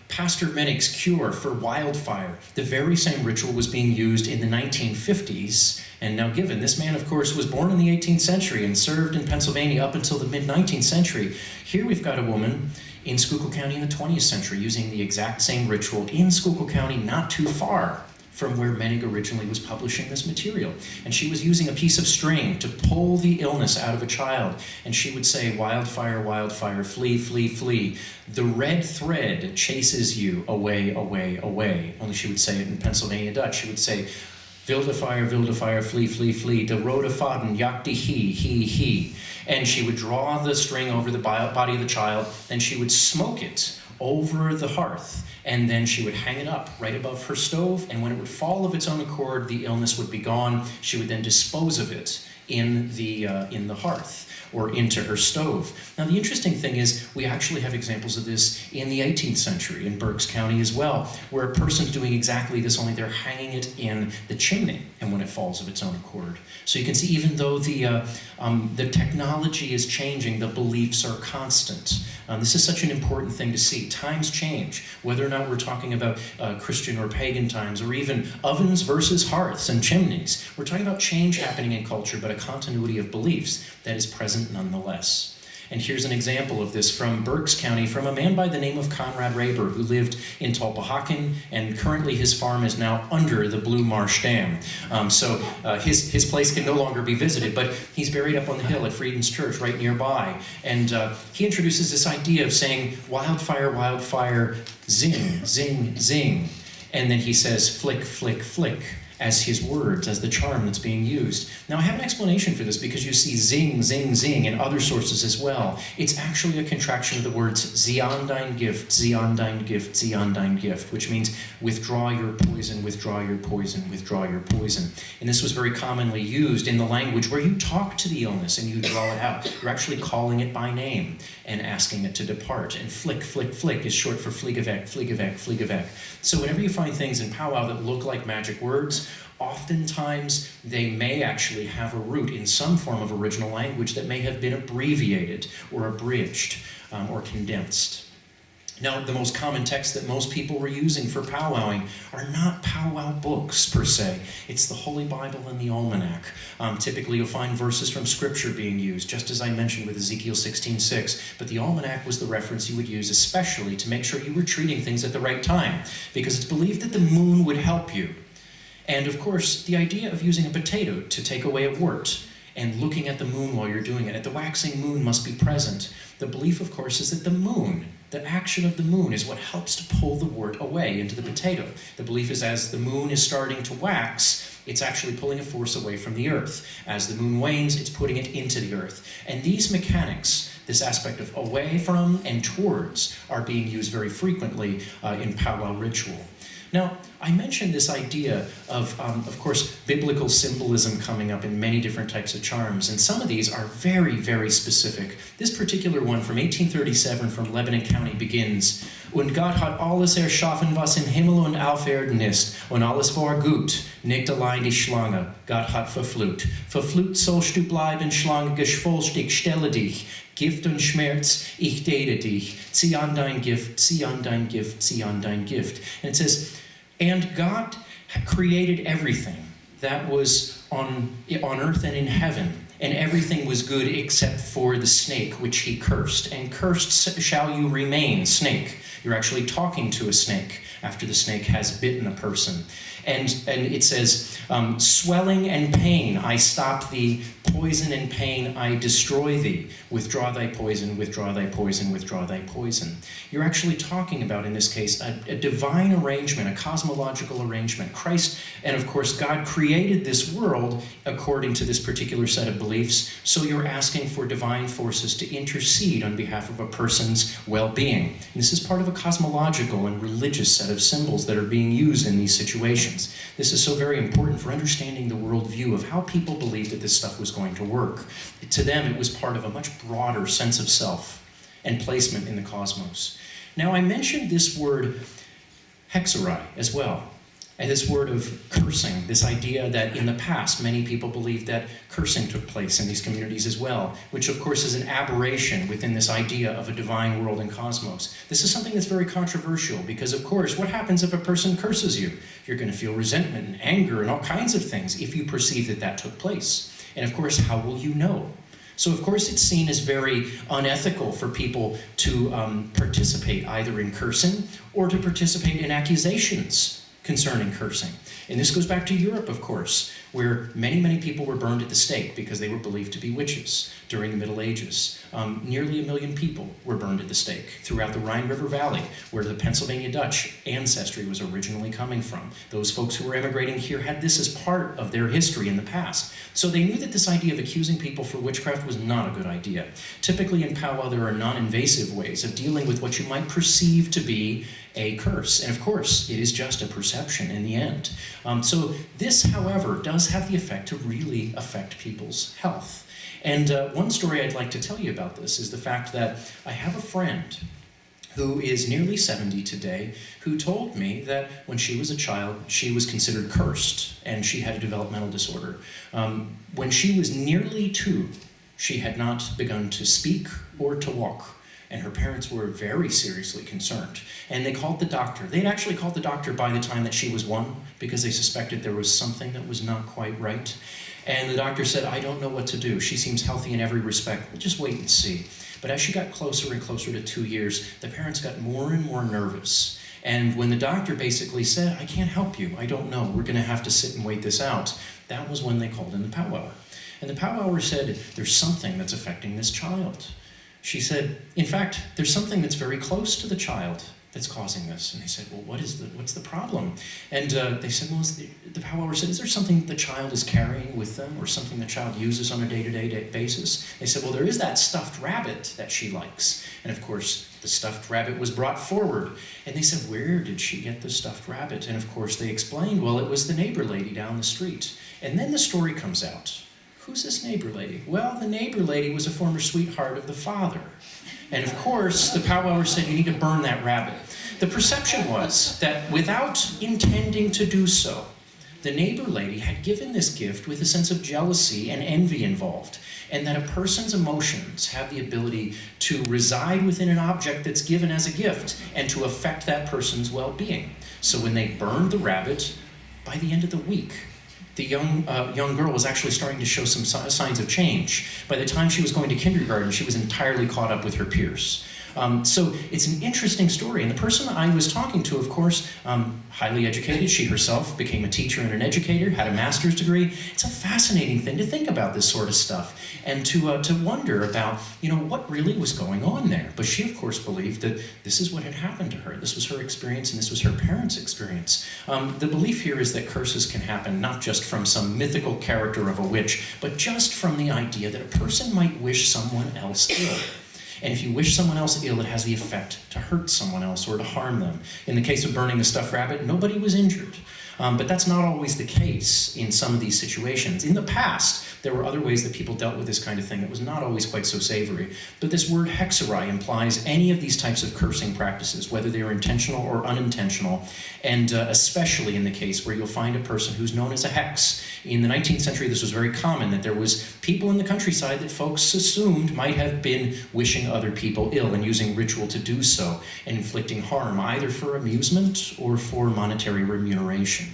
Pastor Mennig's cure for wildfire. The very same ritual was being used in the 1950s. And now given, this man, of course, was born in the 18th century and served in Pennsylvania up until the mid-19th century. Here we've got a woman in Schuylkill County in the 20th century using the exact same ritual in Schuylkill County, not too far from where Menning originally was publishing this material. And she was using a piece of string to pull the illness out of a child. And she would say, "Wildfire, wildfire, flee, flee, flee. The red thread chases you away, away, away." Only she would say it in Pennsylvania Dutch. She would say, "Wildefire, wildefire, flee, flee, flee. De rode faden, jagte he. And she would draw the string over the body of the child, and she would smoke it over the hearth. And then she would hang it up right above her stove, and when it would fall of its own accord, the illness would be gone. She would then dispose of it in the hearth or into her stove. Now, the interesting thing is we actually have examples of this in the 18th century in Berks County as well, where a person's doing exactly this, only they're hanging it in the chimney, and when it falls of its own accord. So you can see, even though the technology is changing, the beliefs are constant. This is such an important thing to see. Times change, whether or not we're talking about Christian or pagan times, or even ovens versus hearths and chimneys. We're talking about change happening in culture, but a continuity of beliefs that is present nonetheless. And here's an example of this from Berks County, from a man by the name of Conrad Raber, who lived in Tulpehocken, and currently his farm is now under the Blue Marsh Dam. So his place can no longer be visited, but he's buried up on the hill at Frieden's Church right nearby. And he introduces this idea of saying, "Wildfire, wildfire, zing, zing, zing." And then he says, "Flick, flick, flick," as his words, as the charm that's being used. Now, I have an explanation for this because you see zing, zing, zing in other sources as well. It's actually a contraction of the words "Zieh an dein Gift, zieh an dein Gift, zieh an dein Gift," which means withdraw your poison, withdraw your poison, withdraw your poison. And this was very commonly used in the language where you talk to the illness and you draw it out. You're actually calling it by name and asking it to depart. And flick, flick, flick is short for fliegeweg, fliegeweg, fliegeweg. So whenever you find things in powwow that look like magic words, oftentimes they may actually have a root in some form of original language that may have been abbreviated or abridged or condensed. Now, the most common texts that most people were using for powwowing are not powwow books per se. It's the Holy Bible and the Almanac. Typically, you'll find verses from Scripture being used, just as I mentioned with Ezekiel 16:6. But the Almanac was the reference you would use, especially to make sure you were treating things at the right time, because it's believed that the moon would help you. And of course, the idea of using a potato to take away a wart and looking at the moon while you're doing it. And the waxing moon must be present. The belief, of course, is that the moon, the action of the moon, is what helps to pull the wort away into the potato. The belief is as the moon is starting to wax, it's actually pulling a force away from the earth. As the moon wanes, it's putting it into the earth. And these mechanics, this aspect of away from and towards, are being used very frequently in powwow ritual. Now, I mentioned this idea of course, biblical symbolism coming up in many different types of charms, and some of these are very, very specific. This particular one from 1837 from Lebanon County begins, Und Gott hat alles erschaffen, was im Himmel und auf Erden ist, und alles war gut, nicht allein die Schlange, Gott hat verflucht. Verflucht sollst du bleiben, Schlange, geschwolst, ich stelle dich. Gift und Schmerz, ich date dich. Zieh an dein Gift, zieh an dein Gift, zieh an dein Gift. And it says, and God created everything that was on earth and in heaven, and everything was good except for the snake, which he cursed. And cursed shall you remain, snake. You're actually talking to a snake after the snake has bitten a person. And it says, swelling and pain, I stop thee. Poison and pain, I destroy thee. Withdraw thy poison, withdraw thy poison, withdraw thy poison. You're actually talking about, in this case, a divine arrangement, a cosmological arrangement. Christ, and of course, God created this world according to this particular set of beliefs, so you're asking for divine forces to intercede on behalf of a person's well-being. And this is part of a cosmological and religious set of symbols that are being used in these situations. This is so very important for understanding the worldview of how people believed that this stuff was going to work. To them, it was part of a much broader sense of self and placement in the cosmos. Now, I mentioned this word hexerai as well, and this word of cursing, this idea that in the past, many people believed that cursing took place in these communities as well, which of course is an aberration within this idea of a divine world and cosmos. This is something that's very controversial because, of course, what happens if a person curses you? You're going to feel resentment and anger and all kinds of things if you perceive that that took place. And of course, how will you know? So of course it's seen as very unethical for people to participate either in cursing or to participate in accusations concerning cursing. And this goes back to Europe, of course, where many, many people were burned at the stake because they were believed to be witches during the Middle Ages. Nearly 1 million people were burned at the stake throughout the Rhine River Valley, where the Pennsylvania Dutch ancestry was originally coming from. Those folks who were emigrating here had this as part of their history in the past. So they knew that this idea of accusing people for witchcraft was not a good idea. Typically in powwow, there are non-invasive ways of dealing with what you might perceive to be a curse. And of course, it is just a perception in the end. So this, however, does have the effect to really affect people's health. And one story I'd like to tell you about this is the fact that I have a friend who is nearly 70 today, who told me that when she was a child, she was considered cursed, and she had a developmental disorder. When she was nearly 2, she had not begun to speak or to walk. And her parents were very seriously concerned. And they called the doctor. They had actually called the doctor by the time that she was 1 because they suspected there was something that was not quite right. And the doctor said, I don't know what to do. She seems healthy in every respect. We'll just wait and see. But as she got closer and closer to 2 years, the parents got more and more nervous. And when the doctor basically said, I can't help you, I don't know, we're going to have to sit and wait this out, that was when they called in the powwower. And the powwower said, there's something that's affecting this child. She said, in fact, there's something that's very close to the child that's causing this. And they said, well, what's the problem? And they said, well, the powwower said, is there something the child is carrying with them or something the child uses on a day-to-day basis? They said, well, there is that stuffed rabbit that she likes. And of course, the stuffed rabbit was brought forward. And they said, where did she get the stuffed rabbit? And of course, they explained, well, it was the neighbor lady down the street. And then the story comes out. Who's this neighbor lady? Well, the neighbor lady was a former sweetheart of the father. And of course, the powwower said, you need to burn that rabbit. The perception was that without intending to do so, the neighbor lady had given this gift with a sense of jealousy and envy involved, and that a person's emotions have the ability to reside within an object that's given as a gift and to affect that person's well-being. So when they burned the rabbit, by the end of the week, the young girl was actually starting to show some signs of change. By the time she was going to kindergarten, she was entirely caught up with her peers. So it's an interesting story. And the person I was talking to, of course, highly educated. She herself became a teacher and an educator, had a master's degree. It's a fascinating thing to think about this sort of stuff and to wonder about, what really was going on there. But she, of course, believed that this is what had happened to her. This was her experience, and this was her parents' experience. The belief here is that curses can happen not just from some mythical character of a witch, but just from the idea that a person might wish someone else ill. And if you wish someone else ill, it has the effect to hurt someone else or to harm them. In the case of burning the stuffed rabbit, nobody was injured. But that's not always the case in some of these situations. In the past, there were other ways that people dealt with this kind of thing that was not always quite so savory. But this word hexerai implies any of these types of cursing practices, whether they are intentional or unintentional, and especially in the case where you'll find a person who's known as a hex. In the 19th century, this was very common, that there was people in the countryside that folks assumed might have been wishing other people ill and using ritual to do so, and inflicting harm, either for amusement or for monetary remuneration.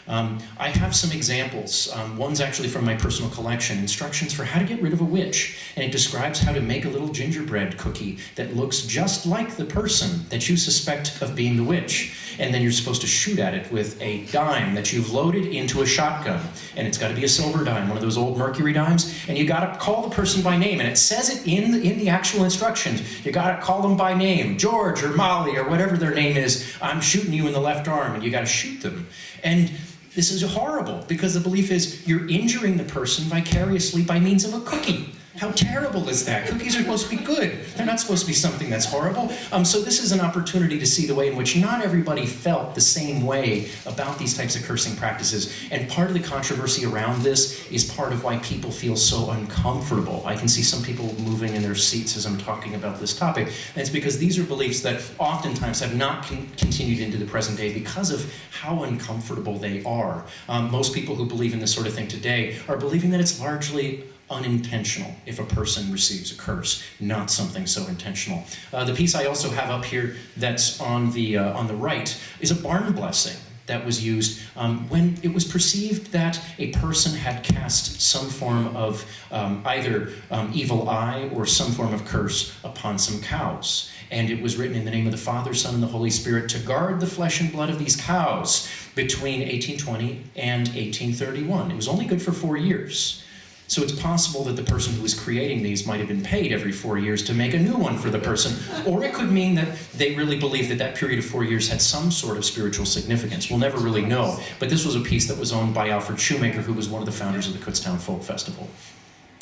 I have some examples. One's actually from my personal collection, instructions for how to get rid of a witch. And it describes how to make a little gingerbread cookie that looks just like the person that you suspect of being the witch. And then you're supposed to shoot at it with a dime that you've loaded into a shotgun. And it's got to be a silver dime, one of those old mercury dimes. And you got to call the person by name. And it says it in the actual instructions. You got to call them by name, George or Molly or whatever their name is. I'm shooting you in the left arm, and you got to shoot them. And this is horrible, because the belief is you're injuring the person vicariously by means of a cookie. How terrible is that? Cookies are supposed to be good. They're not supposed to be something that's horrible. So this is an opportunity to see the way in which not everybody felt the same way about these types of cursing practices. And part of the controversy around this is part of why people feel so uncomfortable. I can see some people moving in their seats as I'm talking about this topic. And it's because these are beliefs that oftentimes have not continued into the present day because of how uncomfortable they are. Most people who believe in this sort of thing today are believing that it's largely unintentional if a person receives a curse, not something so intentional. The piece I also have up here that's on the right is a barn blessing that was used when it was perceived that a person had cast some form of either evil eye or some form of curse upon some cows. And it was written in the name of the Father, Son, and the Holy Spirit to guard the flesh and blood of these cows between 1820 and 1831. It was only good for 4 years. So it's possible that the person who was creating these might have been paid every 4 years to make a new one for the person, or it could mean that they really believed that that period of 4 years had some sort of spiritual significance. We'll never really know, but this was a piece that was owned by Alfred Shoemaker, who was one of the founders of the Kutztown Folk Festival.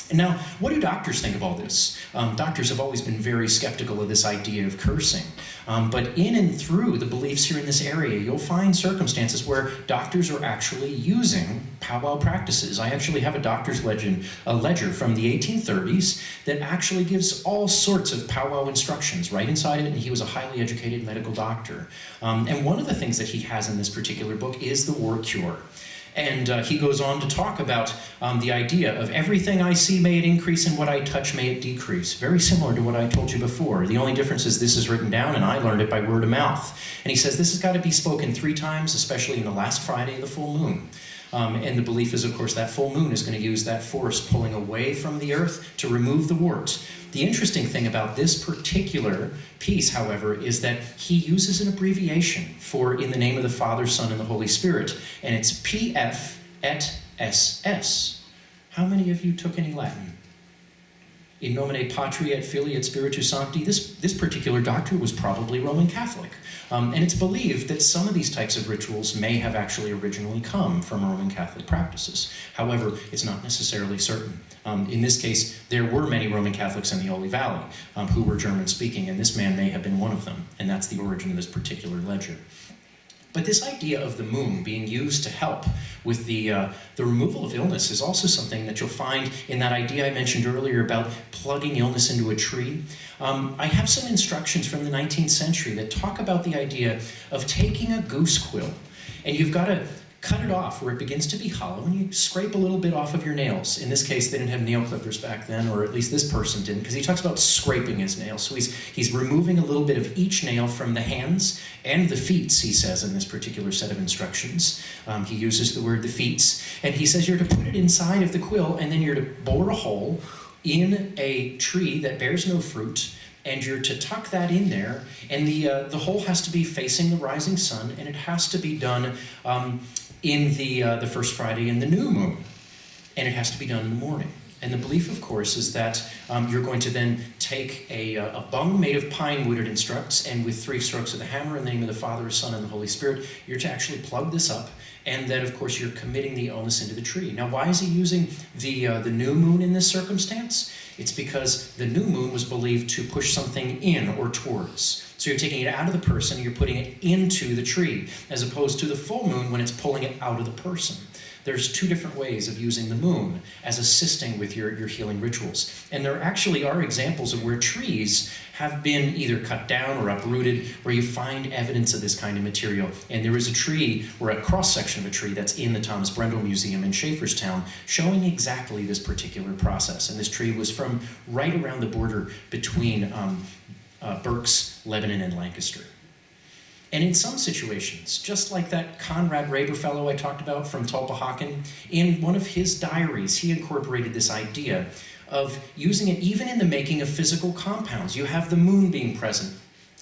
And now, what do doctors think of all this? Doctors have always been very skeptical of this idea of cursing. But in and through the beliefs here in this area, you'll find circumstances where doctors are actually using powwow practices. I actually have a doctor's ledger from the 1830s that actually gives all sorts of powwow instructions right inside it, and he was a highly educated medical doctor. And one of the things that he has in this particular book is the war cure. And he goes on to talk about the idea of everything I see, may it increase, and what I touch, may it decrease. Very similar to what I told you before. The only difference is this is written down, and I learned it by word of mouth. And he says this has got to be spoken 3 times, especially in the last Friday of the full moon. And the belief is, of course, that full moon is going to use that force pulling away from the earth to remove the wart. The interesting thing about this particular piece, however, is that he uses an abbreviation for in the name of the Father, Son, and the Holy Spirit, and it's PF et SS. How many of you took any Latin? In nomine Patri et Filii et Spiritus Sancti. This particular doctor was probably Roman Catholic. And it's believed that some of these types of rituals may have actually originally come from Roman Catholic practices. However, it's not necessarily certain. In this case, there were many Roman Catholics in the Oli Valley who were German-speaking, and this man may have been one of them, and that's the origin of this particular ledger. But this idea of the moon being used to help with the removal of illness is also something that you'll find in that idea I mentioned earlier about plugging illness into a tree. I have some instructions from the 19th century that talk about the idea of taking a goose quill, and you've got to cut it off where it begins to be hollow, and you scrape a little bit off of your nails. In this case, they didn't have nail clippers back then, or at least this person didn't, because he talks about scraping his nails. So he's removing a little bit of each nail from the hands and the feet, he says in this particular set of instructions. He uses the word the feet, and he says you're to put it inside of the quill, and then you're to bore a hole in a tree that bears no fruit, And you're to tuck that in there, and the hole has to be facing the rising sun, and it has to be done in the first Friday in the new moon, and it has to be done in the morning. And the belief, of course, is that you're going to then take a bung made of pine wood, it instructs, and with 3 strokes of the hammer in the name of the Father, Son, and the Holy Spirit, you're to actually plug this up, and then, of course, you're committing the illness into the tree. Now, why is he using the new moon in this circumstance? It's because the new moon was believed to push something in or towards. So you're taking it out of the person, and you're putting it into the tree, as opposed to the full moon when it's pulling it out of the person. There's 2 different ways of using the moon as assisting with your healing rituals. And there actually are examples of where trees have been either cut down or uprooted, where you find evidence of this kind of material. And there is a tree, or a cross-section of a tree, that's in the Thomas Brendel Museum in Schaefferstown, showing exactly this particular process. And this tree was from right around the border between Berks, Lebanon, and Lancaster. And in some situations, just like that Conrad Raber fellow I talked about from Tulpehocken, in one of his diaries, he incorporated this idea of using it even in the making of physical compounds. You have the moon being present.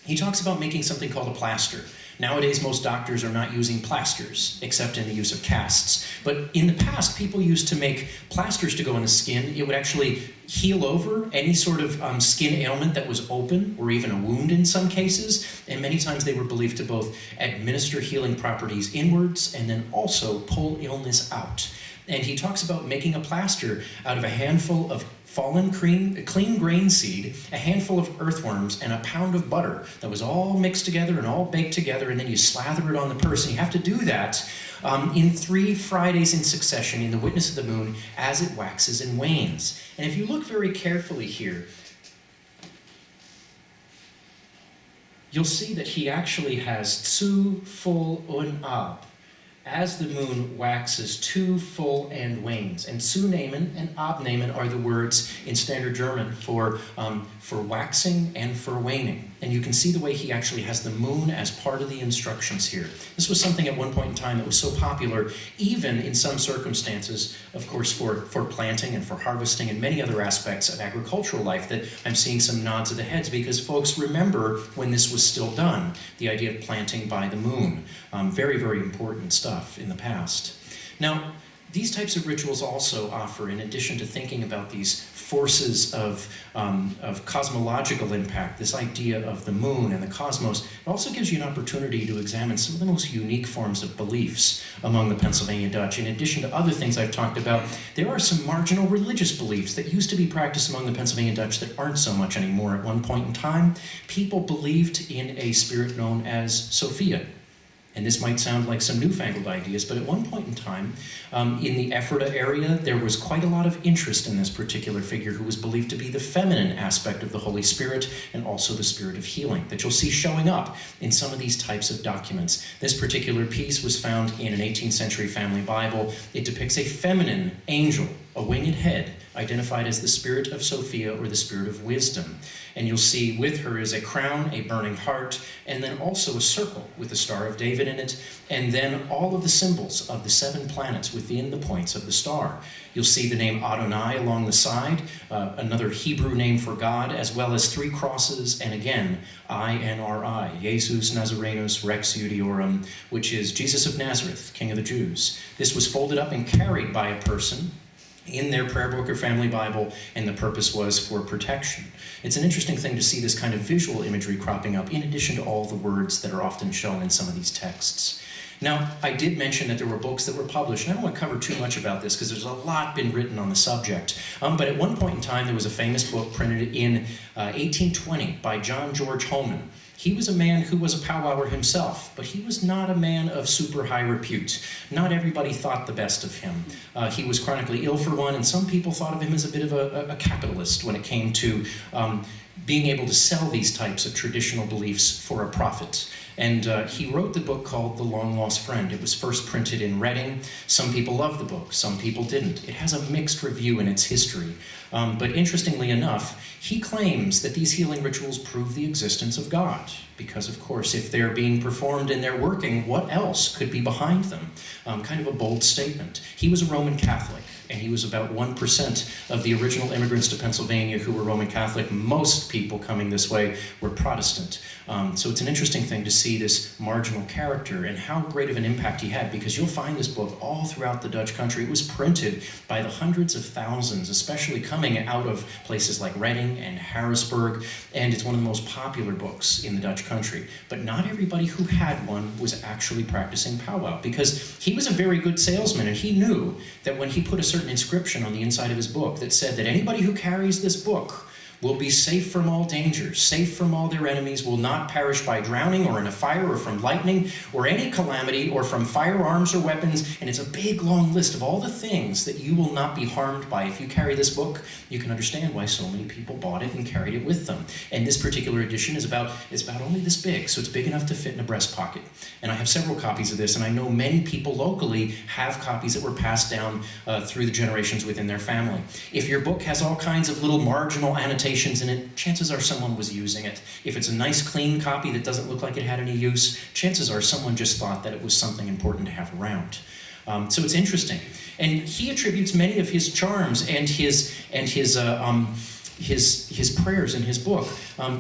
He talks about making something called a plaster. Nowadays, most doctors are not using plasters, except in the use of casts. But in the past, people used to make plasters to go on the skin. It would actually heal over any sort of skin ailment that was open, or even a wound in some cases. And many times they were believed to both administer healing properties inwards and then also pull illness out. And he talks about making a plaster out of a handful of fallen clean grain seed, a handful of earthworms, and a pound of butter that was all mixed together and all baked together, and then you slather it on the person. You have to do that in 3 Fridays in succession in the witness of the moon as it waxes and wanes. And if you look very carefully here, you'll see that he actually has zu, full, und ab. As the moon waxes, to, full, and wanes. And zunehmen and abnehmen are the words in standard German for waxing and for waning. And you can see the way he actually has the moon as part of the instructions here. This was something at one point in time that was so popular, even in some circumstances, of course, for planting and for harvesting and many other aspects of agricultural life, that I'm seeing some nods of the heads because folks remember when this was still done, the idea of planting by the moon. Very, very important stuff in the past. Now, these types of rituals also offer, in addition to thinking about these forces of cosmological impact, this idea of the moon and the cosmos, it also gives you an opportunity to examine some of the most unique forms of beliefs among the Pennsylvania Dutch. In addition to other things I've talked about, there are some marginal religious beliefs that used to be practiced among the Pennsylvania Dutch that aren't so much anymore. At one point in time, people believed in a spirit known as Sophia. And this might sound like some newfangled ideas, but at one point in time, in the Ephrata area, there was quite a lot of interest in this particular figure who was believed to be the feminine aspect of the Holy Spirit and also the spirit of healing that you'll see showing up in some of these types of documents. This particular piece was found in an 18th century family Bible. It depicts a feminine angel, a winged head, identified as the spirit of Sophia or the spirit of wisdom. And you'll see with her is a crown, a burning heart, and then also a circle with the Star of David in it, and then all of the symbols of the 7 planets within the points of the star. You'll see the name Adonai along the side, another Hebrew name for God, as well as 3 crosses, and again, I-N-R-I, Jesus Nazarenus Rex Judiorum, which is Jesus of Nazareth, King of the Jews. This was folded up and carried by a person in their prayer book or family Bible, and the purpose was for protection. It's an interesting thing to see this kind of visual imagery cropping up in addition to all the words that are often shown in some of these texts. Now, I did mention that there were books that were published, and I don't want to cover too much about this because there's a lot been written on the subject. But at one point in time, there was a famous book printed in 1820 by John George Holman. He was a man who was a powwower himself, but he was not a man of super high repute. Not everybody thought the best of him. He was chronically ill for one, and some people thought of him as a bit of a capitalist when it came to being able to sell these types of traditional beliefs for a profit. And he wrote the book called The Long Lost Friend. It was first printed in Reading. Some people loved the book, some people didn't. It has a mixed review in its history. But interestingly enough, he claims that these healing rituals prove the existence of God. because of course, if they're being performed and they're working, what else could be behind them? Kind of a bold statement. He was a Roman Catholic, and he was about 1% of the original immigrants to Pennsylvania who were Roman Catholic. Most people coming this way were Protestant. So it's an interesting thing to see this marginal character and how great of an impact he had, because you'll find this book all throughout the Dutch country. It was printed by the hundreds of thousands, especially coming out of places like Reading and Harrisburg, and it's one of the most popular books in the Dutch country. But not everybody who had one was actually practicing powwow, because he was a very good salesman, and he knew that when he put a certain inscription on the inside of his book that said that anybody who carries this book will be safe from all dangers, safe from all their enemies, will not perish by drowning or in a fire or from lightning or any calamity or from firearms or weapons. And it's a big, long list of all the things that you will not be harmed by. If you carry this book, you can understand why so many people bought it and carried it with them. And this particular edition is about only this big, so it's big enough to fit in a breast pocket. And I have several copies of this, and I know many people locally have copies that were passed down through the generations within their family. If your book has all kinds of little marginal annotations in it, chances are someone was using it. If it's a nice clean copy that doesn't look like it had any use, chances are someone just thought that it was something important to have around. So it's interesting. And he attributes many of his charms and his prayers in his book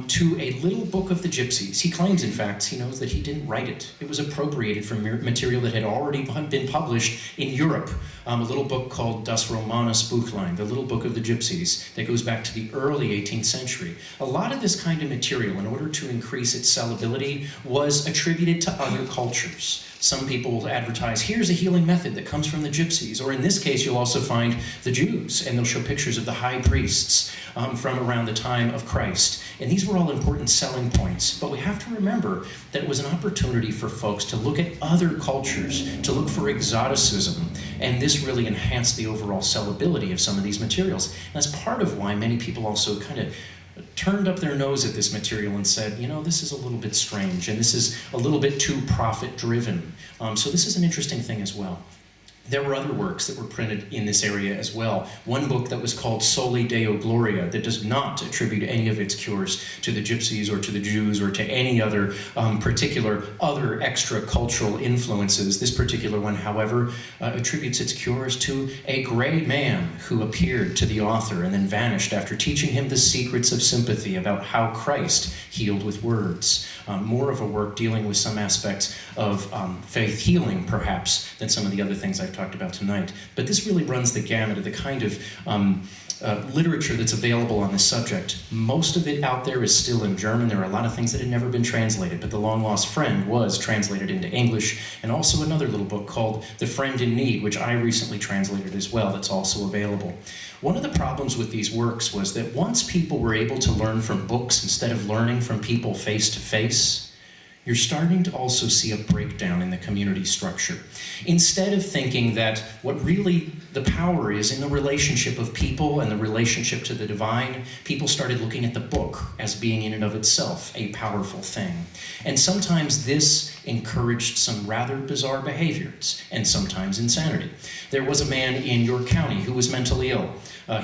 to a little book of the gypsies. He claims, in fact, he knows that he didn't write it. It was appropriated from material that had already been published in Europe. A little book called Das Romanes Buchlein, the little book of the gypsies, that goes back to the early 18th century. A lot of this kind of material, in order to increase its sellability, was attributed to other cultures. Some people will advertise, here's a healing method that comes from the gypsies. Or in this case, you'll also find the Jews, and they'll show pictures of the high priests from around the time of Christ. And these were all important selling points. But we have to remember that it was an opportunity for folks to look at other cultures, to look for exoticism. And this really enhanced the overall sellability of some of these materials. And that's part of why many people also kind of turned up their nose at this material and said, you know, this is a little bit strange, and this is a little bit too profit-driven. So this is an interesting thing as well. There were other works that were printed in this area as well. One book that was called Soli Deo Gloria that does not attribute any of its cures to the gypsies or to the Jews or to any other particular other extra-cultural influences. This particular one, however, attributes its cures to a gray man who appeared to the author and then vanished after teaching him the secrets of sympathy about how Christ healed with words. More of a work dealing with some aspects of faith healing, perhaps, than some of the other things I've talked about tonight. But this really runs the gamut of the kind of literature that's available on this subject. Most of it out there is still in German. There are a lot of things that had never been translated, but The Long Lost Friend was translated into English, and also another little book called The Friend in Need, which I recently translated as well, that's also available. One of the problems with these works was that once people were able to learn from books instead of learning from people face to face, you're starting to also see a breakdown in the community structure. Instead of thinking that what really the power is in the relationship of people and the relationship to the divine, people started looking at the book as being in and of itself a powerful thing. And sometimes this encouraged some rather bizarre behaviors, and sometimes insanity. There was a man in York County who was mentally ill.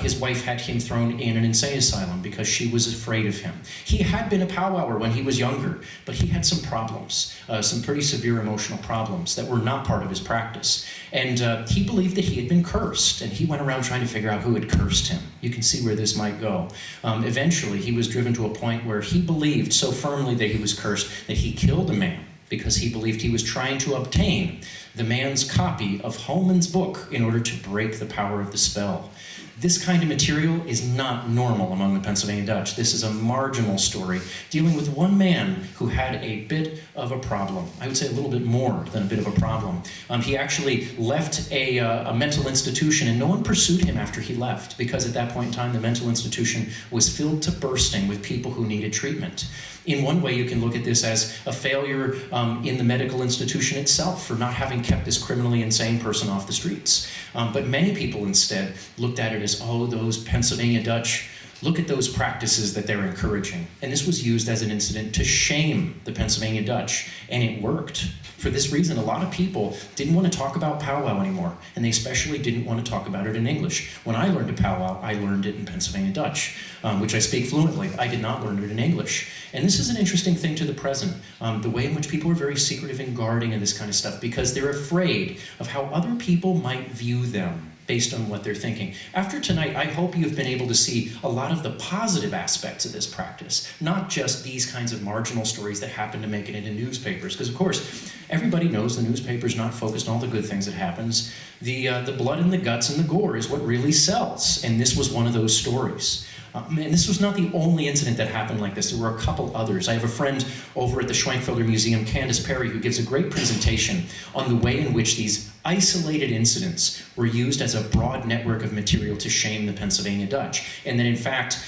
His wife had him thrown in an insane asylum because she was afraid of him. He had been a powwower when he was younger, but he had some problems, some pretty severe emotional problems that were not part of his practice. And he believed that he had been cursed, and he went around trying to figure out who had cursed him. You can see where this might go. Eventually, he was driven to a point where he believed so firmly that he was cursed that he killed a man because he believed he was trying to obtain the man's copy of Holman's book in order to break the power of the spell. This kind of material is not normal among the Pennsylvania Dutch. This is a marginal story dealing with one man who had a bit of a problem. I would say a little bit more than a bit of a problem. He actually left a mental institution, and no one pursued him after he left, because at that point in time, the mental institution was filled to bursting with people who needed treatment. In one way, you can look at this as a failure in the medical institution itself for not having kept this criminally insane person off the streets. But many people instead looked at it as, oh, those Pennsylvania Dutch, Look at those practices that they're encouraging. And this was used as an incident to shame the Pennsylvania Dutch, and it worked. For this reason, a lot of people didn't want to talk about powwow anymore, and they especially didn't want to talk about it in English. When I learned a powwow, I learned it in Pennsylvania Dutch, which I speak fluently. I did not learn it in English. And this is an interesting thing to the present, the way in which people are very secretive and guarding of this kind of stuff, because they're afraid of how other people might view them based on what they're thinking. After tonight, I hope you've been able to see a lot of the positive aspects of this practice, not just these kinds of marginal stories that happen to make it into newspapers, because of course, everybody knows the newspaper's not focused on all the good things that happens. The blood and the guts and the gore is what really sells, and this was one of those stories. And this was not the only incident that happened like this. There were a couple others. I have a friend over at the Schwenkfelder Museum, Candace Perry, who gives a great presentation on the way in which these isolated incidents were used as a broad network of material to shame the Pennsylvania Dutch. And that in fact,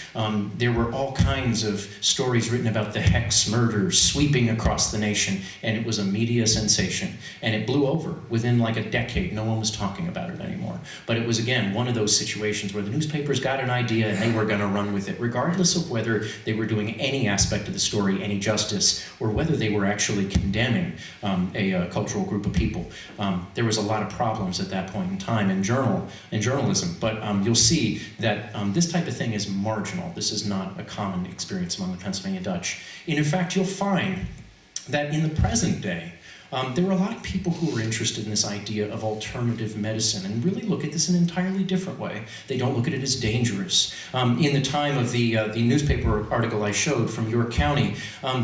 there were all kinds of stories written about the Hex murders sweeping across the nation, and it was a media sensation. And it blew over within like a decade. No one was talking about it anymore. But it was, again, one of those situations where the newspapers got an idea and they were going to run with it, regardless of whether they were doing any aspect of the story any justice, or whether they were actually condemning a cultural group of people. There was a lot of problems at that point in time in journalism, but you'll see that this type of thing is marginal. This is not a common experience among the Pennsylvania Dutch. And in fact, you'll find that in the present day, there are a lot of people who are interested in this idea of alternative medicine and really look at this in an entirely different way. They don't look at it as dangerous. In the time of the newspaper article I showed from York County,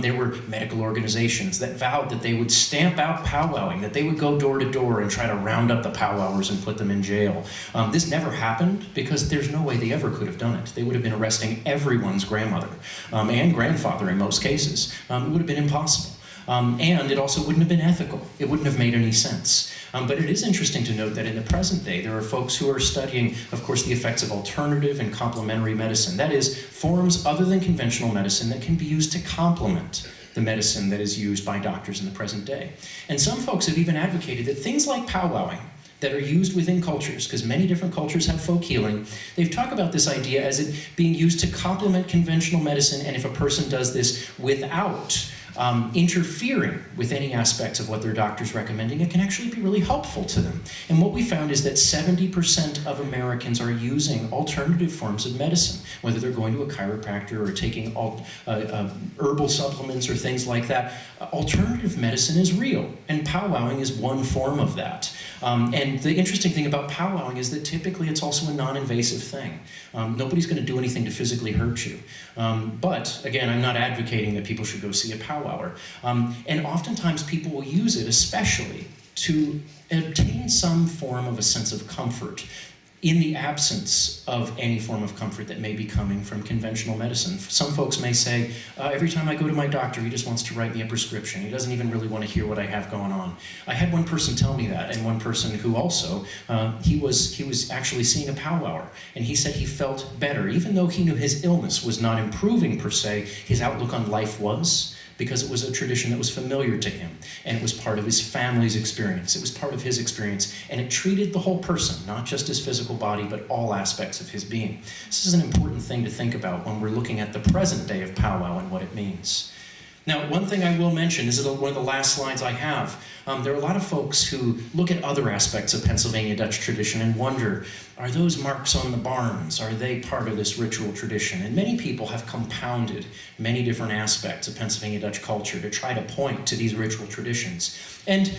there were medical organizations that vowed that they would stamp out powwowing, that they would go door to door and try to round up the powwowers and put them in jail. This never happened because there's no way they ever could have done it. They would have been arresting everyone's grandmother and grandfather in most cases. It would have been impossible. And it also wouldn't have been ethical. It wouldn't have made any sense. But it is interesting to note that in the present day, there are folks who are studying, of course, the effects of alternative and complementary medicine. That is, forms other than conventional medicine that can be used to complement the medicine that is used by doctors in the present day. And some folks have even advocated that things like powwowing, that are used within cultures, because many different cultures have folk healing, they've talked about this idea as it being used to complement conventional medicine, and if a person does this without interfering with any aspects of what their doctor's recommending, it can actually be really helpful to them. And what we found is that 70% of Americans are using alternative forms of medicine, whether they're going to a chiropractor or taking herbal supplements or things like that. Alternative medicine is real, and powwowing is one form of that. And the interesting thing about powwowing is that typically it's also a non-invasive thing. Nobody's going to do anything to physically hurt you. But again, I'm not advocating that people should go see a powwower. And oftentimes people will use it especially to obtain some form of a sense of comfort in the absence of any form of comfort that may be coming from conventional medicine. Some folks may say, every time I go to my doctor, he just wants to write me a prescription. He doesn't even really want to hear what I have going on. I had one person tell me that, and one person who also, he was actually seeing a powwower, and he said he felt better. Even though he knew his illness was not improving per se, his outlook on life was, because it was a tradition that was familiar to him, and it was part of his family's experience. It was part of his experience, and it treated the whole person, not just his physical body, but all aspects of his being. This is an important thing to think about when we're looking at the present day of powwow and what it means. Now, one thing I will mention, this is one of the last slides I have. There are a lot of folks who look at other aspects of Pennsylvania Dutch tradition and wonder, are those marks on the barns, are they part of this ritual tradition? And many people have compounded many different aspects of Pennsylvania Dutch culture to try to point to these ritual traditions. And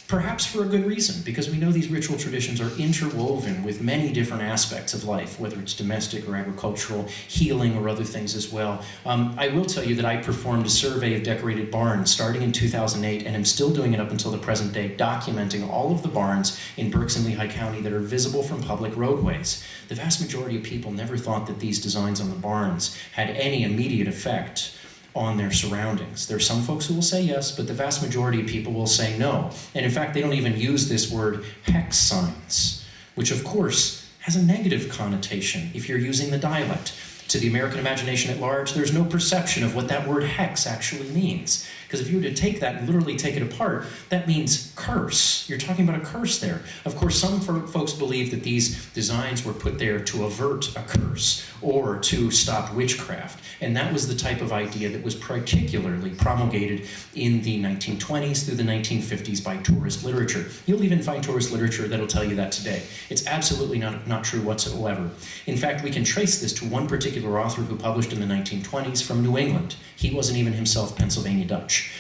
perhaps for a good reason, because we know these ritual traditions are interwoven with many different aspects of life, whether it's domestic or agricultural, healing, or other things as well. I will tell you that I performed a survey of decorated barns starting in 2008, and I'm still doing it up until the present day, documenting all of the barns in Berks and Lehigh County that are visible from public roadways. The vast majority of people never thought that these designs on the barns had any immediate effect on their surroundings. There are some folks who will say yes, but the vast majority of people will say no. And in fact, they don't even use this word hex signs, which of course has a negative connotation if you're using the dialect. To the American imagination at large, there's no perception of what that word hex actually means. Because if you were to take that and literally take it apart, that means curse. You're talking about a curse there. Of course, some folks believe that these designs were put there to avert a curse or to stop witchcraft. And that was the type of idea that was particularly promulgated in the 1920s through the 1950s by tourist literature. You'll even find tourist literature that'll tell you that today. It's absolutely not true whatsoever. In fact, we can trace this to one particular author who published in the 1920s from New England. He wasn't even himself Pennsylvania Dutch.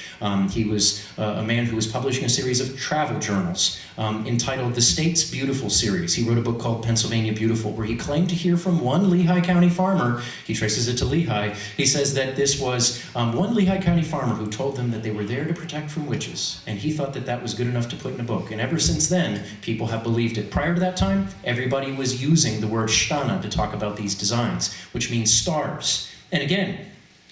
He was a man who was publishing a series of travel journals entitled The State's Beautiful Series. He wrote a book called Pennsylvania Beautiful, where he claimed to hear from one Lehigh County farmer. He traces it to Lehigh. He says that this was one Lehigh County farmer who told them that they were there to protect from witches, and he thought that that was good enough to put in a book. And ever since then, people have believed it. Prior to that time, everybody was using the word Stana to talk about these designs, which means stars. And again,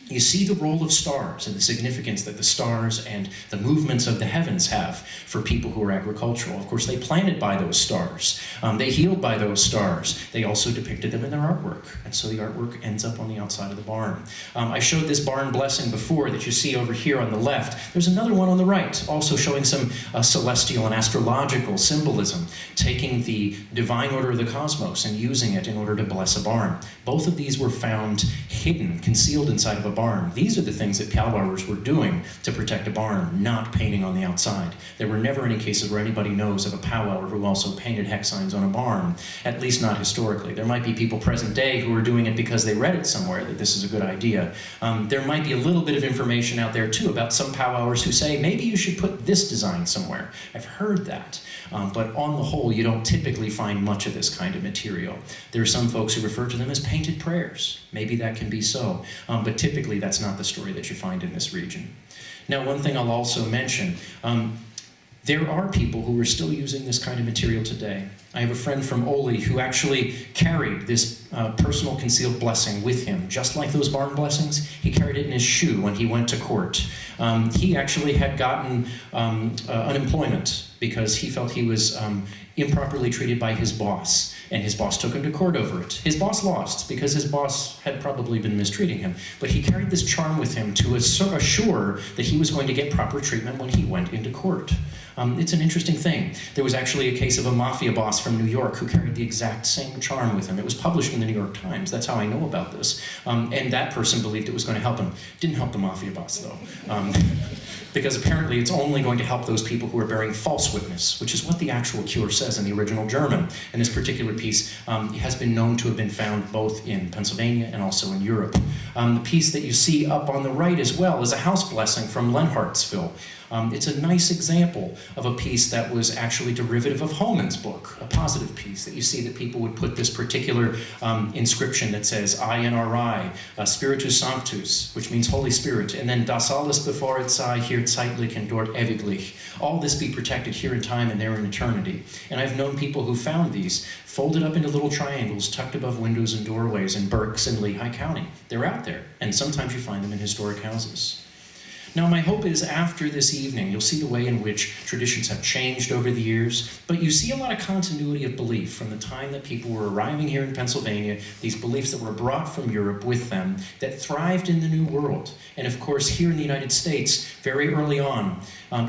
you see the role of stars and the significance that the stars and the movements of the heavens have for people who are agricultural. Of course, they planted by those stars. They healed by those stars. They also depicted them in their artwork. And so the artwork ends up on the outside of the barn. I showed this barn blessing before that you see over here on the left. There's another one on the right, also showing some celestial and astrological symbolism, taking the divine order of the cosmos and using it in order to bless a barn. Both of these were found hidden, concealed inside of a barn. These are the things that Powwowers were doing to protect a barn, not painting on the outside. There were never any cases where anybody knows of a Powwower who also painted hex signs on a barn, at least not historically. There might be people present day who are doing it because they read it somewhere that this is a good idea. There might be a little bit of information out there too about some Powwowers who say, maybe you should put this design somewhere. I've heard that. But on the whole, you don't typically find much of this kind of material. There are some folks who refer to them as painted prayers. Maybe that can be so, but typically that's not the story that you find in this region. Now, one thing I'll also mention, there are people who are still using this kind of material today. I have a friend from Oli who actually carried this personal concealed blessing with him, just like those barn blessings. He carried it in his shoe when he went to court. He actually had gotten unemployment because he felt he was improperly treated by his boss, and his boss took him to court over it. His boss lost because his boss had probably been mistreating him, but he carried this charm with him to assure that he was going to get proper treatment when he went into court. It's an interesting thing. There was actually a case of a mafia boss from New York who carried the exact same charm with him. It was published in the New York Times. That's how I know about this. And that person believed it was going to help him. Didn't help the mafia boss, though. Because apparently it's only going to help those people who are bearing false witness, which is what the actual cure says in the original German. And this particular piece has been known to have been found both in Pennsylvania and also in Europe. The piece that you see up on the right as well is a house blessing from Lenhartsville. It's a nice example of a piece that was actually derivative of Holman's book, a positive piece that you see that people would put this particular inscription that says INRI, Spiritus Sanctus, which means Holy Spirit, and then Das alles bevor it sei hier zeitlich und dort ewiglich. All this be protected here in time and there in eternity. And I've known people who found these folded up into little triangles tucked above windows and doorways in Berks and Lehigh County. They're out there, and sometimes you find them in historic houses. Now, my hope is after this evening, you'll see the way in which traditions have changed over the years, but you see a lot of continuity of belief from the time that people were arriving here in Pennsylvania, these beliefs that were brought from Europe with them that thrived in the New World. And of course, here in the United States, very early on,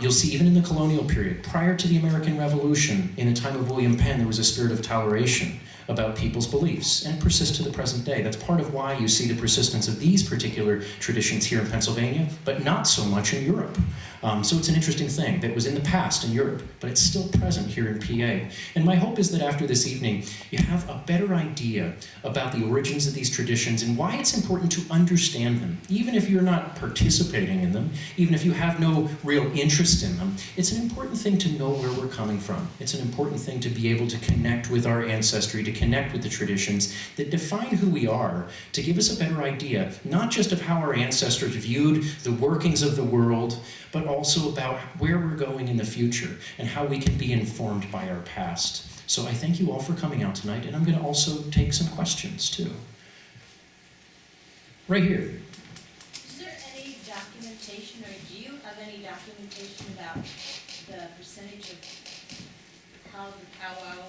you'll see even in the colonial period, prior to the American Revolution, in the time of William Penn, there was a spirit of toleration about people's beliefs, and it persists to the present day. That's part of why you see the persistence of these particular traditions here in Pennsylvania, but not so much in Europe. So it's an interesting thing that was in the past in Europe, but it's still present here in PA. And my hope is that after this evening, you have a better idea about the origins of these traditions and why it's important to understand them. Even if you're not participating in them, even if you have no real interest in them, it's an important thing to know where we're coming from. It's an important thing to be able to connect with our ancestry, to connect with the traditions that define who we are, to give us a better idea, not just of how our ancestors viewed the workings of the world, but also about where we're going in the future and how we can be informed by our past. So I thank you all for coming out tonight, and I'm going to also take some questions too. Right here. Is there any documentation, or do you have any documentation about the percentage of how the powwow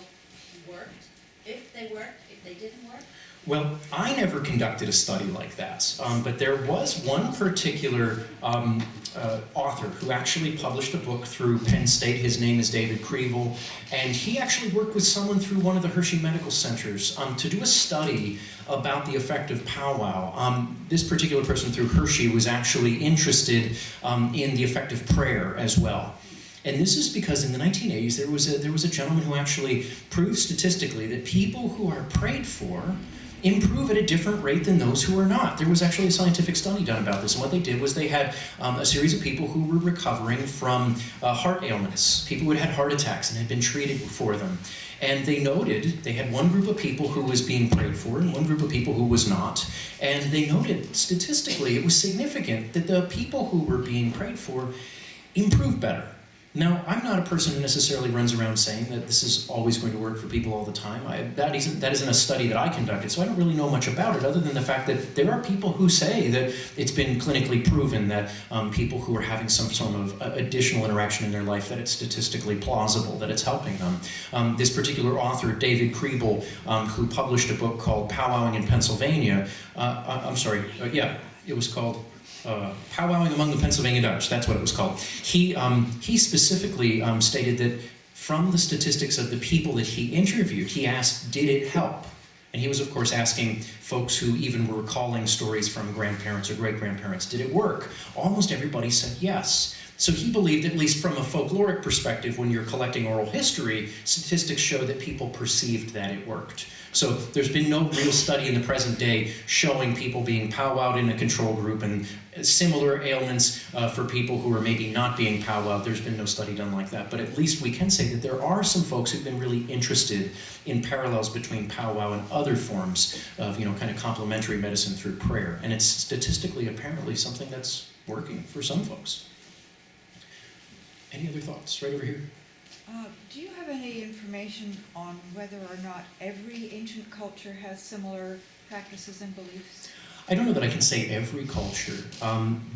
worked if they worked, if they didn't work? Well, I never conducted a study like that, but there was one particular author who actually published a book through Penn State. His name is David Kriebel, and he actually worked with someone through one of the Hershey Medical Centers to do a study about the effect of PowWow. This particular person through Hershey was actually interested in the effect of prayer as well. And this is because in the 1980s there was a gentleman who actually proved statistically that people who are prayed for improve at a different rate than those who are not. There was actually a scientific study done about this, and what they did was they had a series of people who were recovering from heart ailments, people who had had heart attacks and had been treated for them. And they noted, they had one group of people who was being prayed for and one group of people who was not. And they noted statistically it was significant that the people who were being prayed for improved better. Now, I'm not a person who necessarily runs around saying that this is always going to work for people all the time. That isn't a study that I conducted, so I don't really know much about it, other than the fact that there are people who say that it's been clinically proven that people who are having some sort of additional interaction in their life, that it's statistically plausible, that it's helping them. This particular author, David Kriebel, who published a book called Powwowing in Pennsylvania, it was called Powwowing Among the Pennsylvania Dutch, that's what it was called. He specifically stated that from the statistics of the people that he interviewed, he asked, did it help? And he was, of course, asking folks who even were recalling stories from grandparents or great-grandparents, did it work? Almost everybody said yes. So he believed, at least from a folkloric perspective, when you're collecting oral history, statistics show that people perceived that it worked. So there's been no real study in the present day showing people being powwowed in a control group and similar ailments for people who are maybe not being powwowed. There's been no study done like that. But at least we can say that there are some folks who've been really interested in parallels between powwow and other forms of, kind of complementary medicine through prayer. And it's statistically apparently something that's working for some folks. Any other thoughts? Right over here. Do you have any information on whether or not every ancient culture has similar practices and beliefs? I don't know that I can say every culture,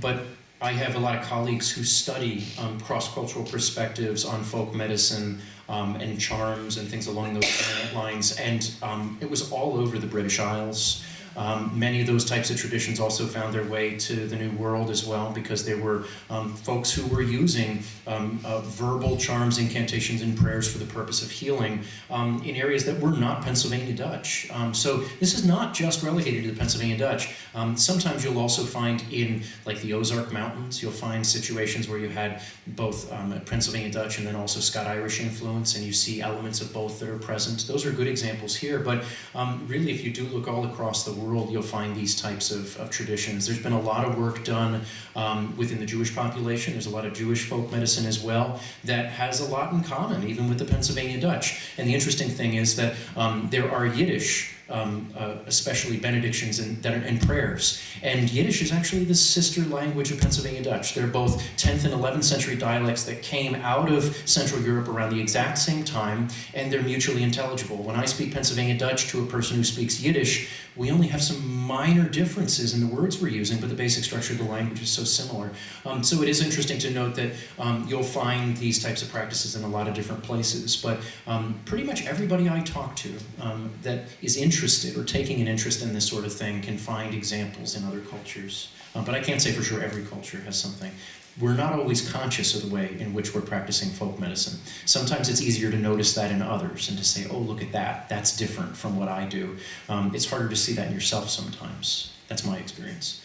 but I have a lot of colleagues who study cross-cultural perspectives on folk medicine and charms and things along those lines, and it was all over the British Isles. Many of those types of traditions also found their way to the New World as well, because there were folks who were using verbal charms, incantations, and prayers for the purpose of healing in areas that were not Pennsylvania Dutch. So this is not just relegated to the Pennsylvania Dutch. Sometimes you'll also find in, like, the Ozark Mountains, you'll find situations where you had both Pennsylvania Dutch and then also Scott-Irish influence, and you see elements of both that are present. Those are good examples here, but really, if you do look all across the world, you'll find these types of traditions. There's been a lot of work done within the Jewish population. There's a lot of Jewish folk medicine as well that has a lot in common, even with the Pennsylvania Dutch. And the interesting thing is that there are Yiddish, especially benedictions and prayers. And Yiddish is actually the sister language of Pennsylvania Dutch. They're both 10th and 11th century dialects that came out of Central Europe around the exact same time, and they're mutually intelligible. When I speak Pennsylvania Dutch to a person who speaks Yiddish, we only have some minor differences in the words we're using, but the basic structure of the language is so similar. So it is interesting to note that you'll find these types of practices in a lot of different places, but pretty much everybody I talk to that is interested or taking an interest in this sort of thing can find examples in other cultures. But I can't say for sure every culture has something. We're not always conscious of the way in which we're practicing folk medicine. Sometimes it's easier to notice that in others and to say, oh, look at that, that's different from what I do. It's harder to see that in yourself sometimes. That's my experience.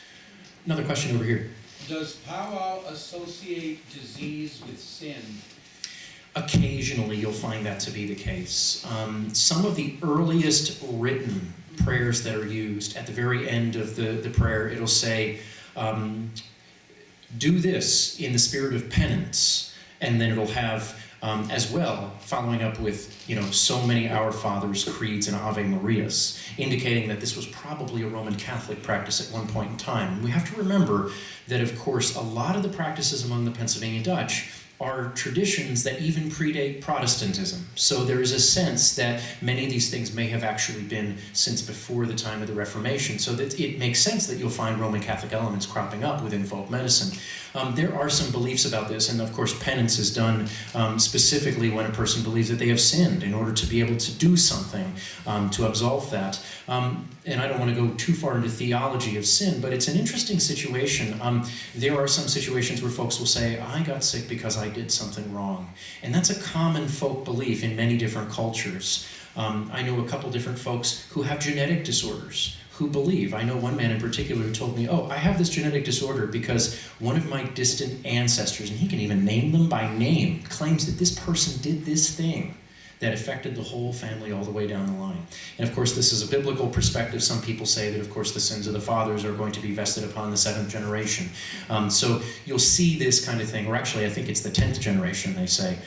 Another question over here. Does powwow associate disease with sin? Occasionally you'll find that to be the case. Some of the earliest written prayers that are used, at the very end of the prayer, it'll say, do this in the spirit of penance, and then it'll have as well, following up with, so many Our Fathers, creeds, and Ave Marias, indicating that this was probably a Roman Catholic practice at one point in time. And we have to remember that, of course, a lot of the practices among the Pennsylvania Dutch are traditions that even predate Protestantism. So there is a sense that many of these things may have actually been since before the time of the Reformation. So that it makes sense that you'll find Roman Catholic elements cropping up within folk medicine. There are some beliefs about this, and of course penance is done specifically when a person believes that they have sinned in order to be able to do something to absolve that. And I don't want to go too far into theology of sin, but it's an interesting situation. There are some situations where folks will say, I got sick because I did something wrong. And that's a common folk belief in many different cultures. I know a couple different folks who have genetic disorders who believe. I know one man in particular who told me, oh, I have this genetic disorder because one of my distant ancestors, and he can even name them by name, claims that this person did this thing that affected the whole family all the way down the line. And of course, this is a biblical perspective. Some people say that, of course, the sins of the fathers are going to be vested upon the 7th generation. So you'll see this kind of thing, or actually, I think it's the 10th generation, they say.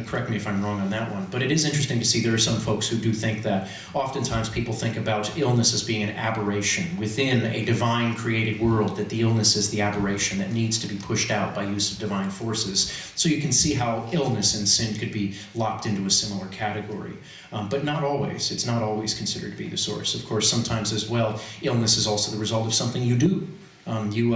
Correct me if I'm wrong on that one. But it is interesting to see there are some folks who do think that oftentimes people think about illness as being an aberration within a divine created world, that the illness is the aberration that needs to be pushed out by use of divine forces. So you can see how illness and sin could be locked into a similar category, but not always. It's not always considered to be the source. Of course, sometimes as well, illness is also the result of something you do. You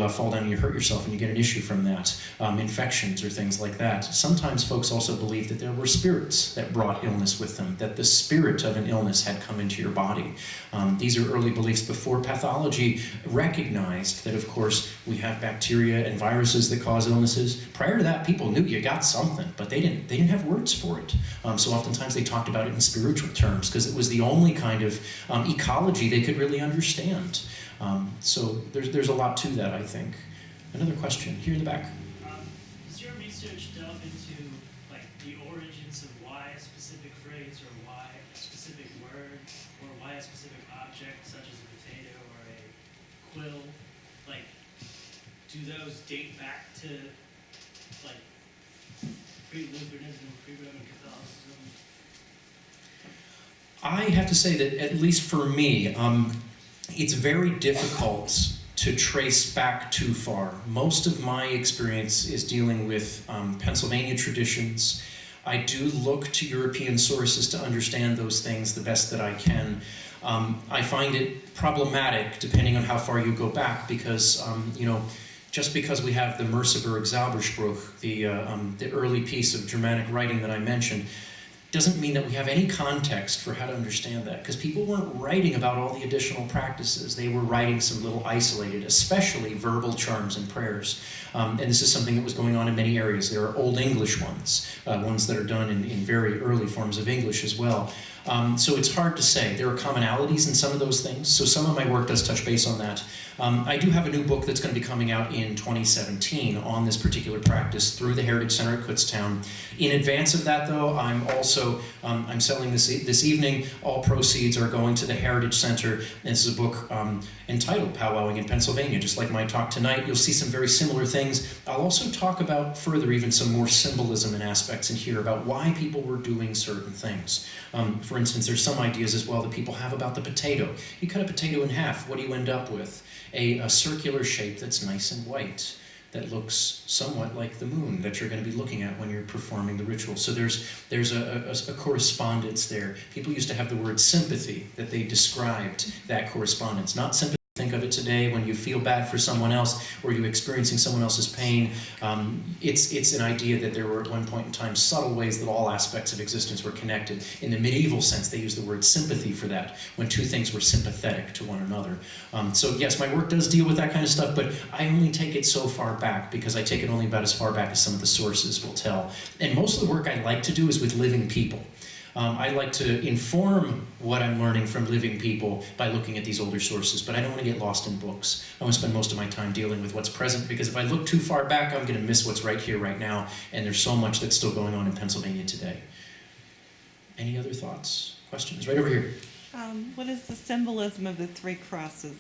fall down and you hurt yourself and you get an issue from that. Infections or things like that. Sometimes folks also believe that there were spirits that brought illness with them, that the spirit of an illness had come into your body. These are early beliefs before pathology recognized that, of course, we have bacteria and viruses that cause illnesses. Prior to that, people knew you got something, but they didn't have words for it. So oftentimes they talked about it in spiritual terms because it was the only kind of ecology they could really understand. So there's a lot to that, I think. Another question here in the back. Does your research delve into like the origins of why a specific phrase or why a specific word or why a specific object such as a potato or a quill, like do those date back to like pre-Lutheranism, pre-Roman Catholicism? I have to say that at least for me, it's very difficult to trace back too far. Most of my experience is dealing with Pennsylvania traditions. I do look to European sources to understand those things the best that I can. I find it problematic depending on how far you go back because, just because we have the Merseburg Zauberspruch, the early piece of Germanic writing that I mentioned, doesn't mean that we have any context for how to understand that, because people weren't writing about all the additional practices. They were writing some little isolated, especially verbal charms and prayers. And this is something that was going on in many areas. There are Old English ones, ones that are done in very early forms of English as well. So it's hard to say. There are commonalities in some of those things, so some of my work does touch base on that. I do have a new book that's going to be coming out in 2017 on this particular practice through the Heritage Center at Kutztown. In advance of that, though, I'm also I'm selling this evening. All proceeds are going to the Heritage Center. And this is a book entitled Powwowing in Pennsylvania. Just like my talk tonight, you'll see some very similar things. I'll also talk about further even some more symbolism and aspects in here about why people were doing certain things. For instance, there's some ideas as well that people have about the potato. You cut a potato in half, what do you end up with? A circular shape that's nice and white, that looks somewhat like the moon that you're going to be looking at when you're performing the ritual. So there's a correspondence there. People used to have the word sympathy, that they described that correspondence. Not sympathy, think of it today when you feel bad for someone else or you're experiencing someone else's pain. It's an idea that there were at one point in time subtle ways that all aspects of existence were connected. In the medieval sense, they used the word sympathy for that, when two things were sympathetic to one another. So yes, my work does deal with that kind of stuff, but I only take it so far back because I take it only about as far back as some of the sources will tell. And most of the work I like to do is with living people. I like to inform what I'm learning from living people by looking at these older sources, but I don't want to get lost in books. I want to spend most of my time dealing with what's present, because if I look too far back, I'm going to miss what's right here, right now, and there's so much that's still going on in Pennsylvania today. Any other thoughts? Questions? Right over here. What is the symbolism of the 3 crosses?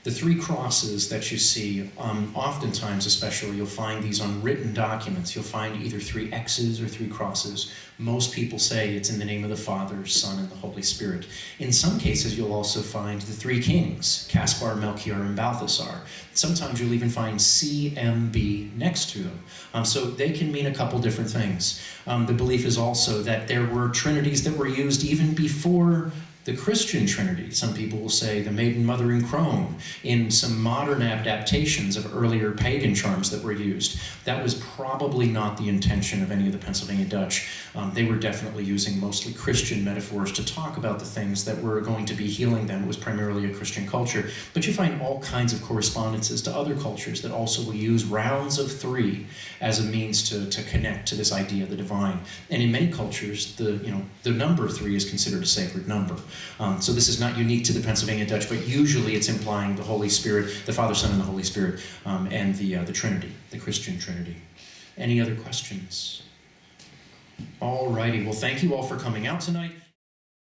The 3 crosses that you see, oftentimes especially, you'll find these on written documents. You'll find either 3 X's or 3 crosses. Most people say it's in the name of the Father, Son, and the Holy Spirit. In some cases, you'll also find the 3 kings, Caspar, Melchior, and Balthasar. Sometimes you'll even find CMB next to them. So they can mean a couple different things. The belief is also that there were trinities that were used even before the Christian Trinity. Some people will say the Maiden, Mother, and Crone in some modern adaptations of earlier pagan charms that were used. That was probably not the intention of any of the Pennsylvania Dutch. They were definitely using mostly Christian metaphors to talk about the things that were going to be healing them. It was primarily a Christian culture. But you find all kinds of correspondences to other cultures that also will use rounds of 3 as a means to connect to this idea of the divine. And in many cultures, the number 3 is considered a sacred number. So this is not unique to the Pennsylvania Dutch, but usually it's implying the Holy Spirit, the Father, Son, and the Holy Spirit, and the Trinity, the Christian Trinity. Any other questions? All righty. Well, thank you all for coming out tonight.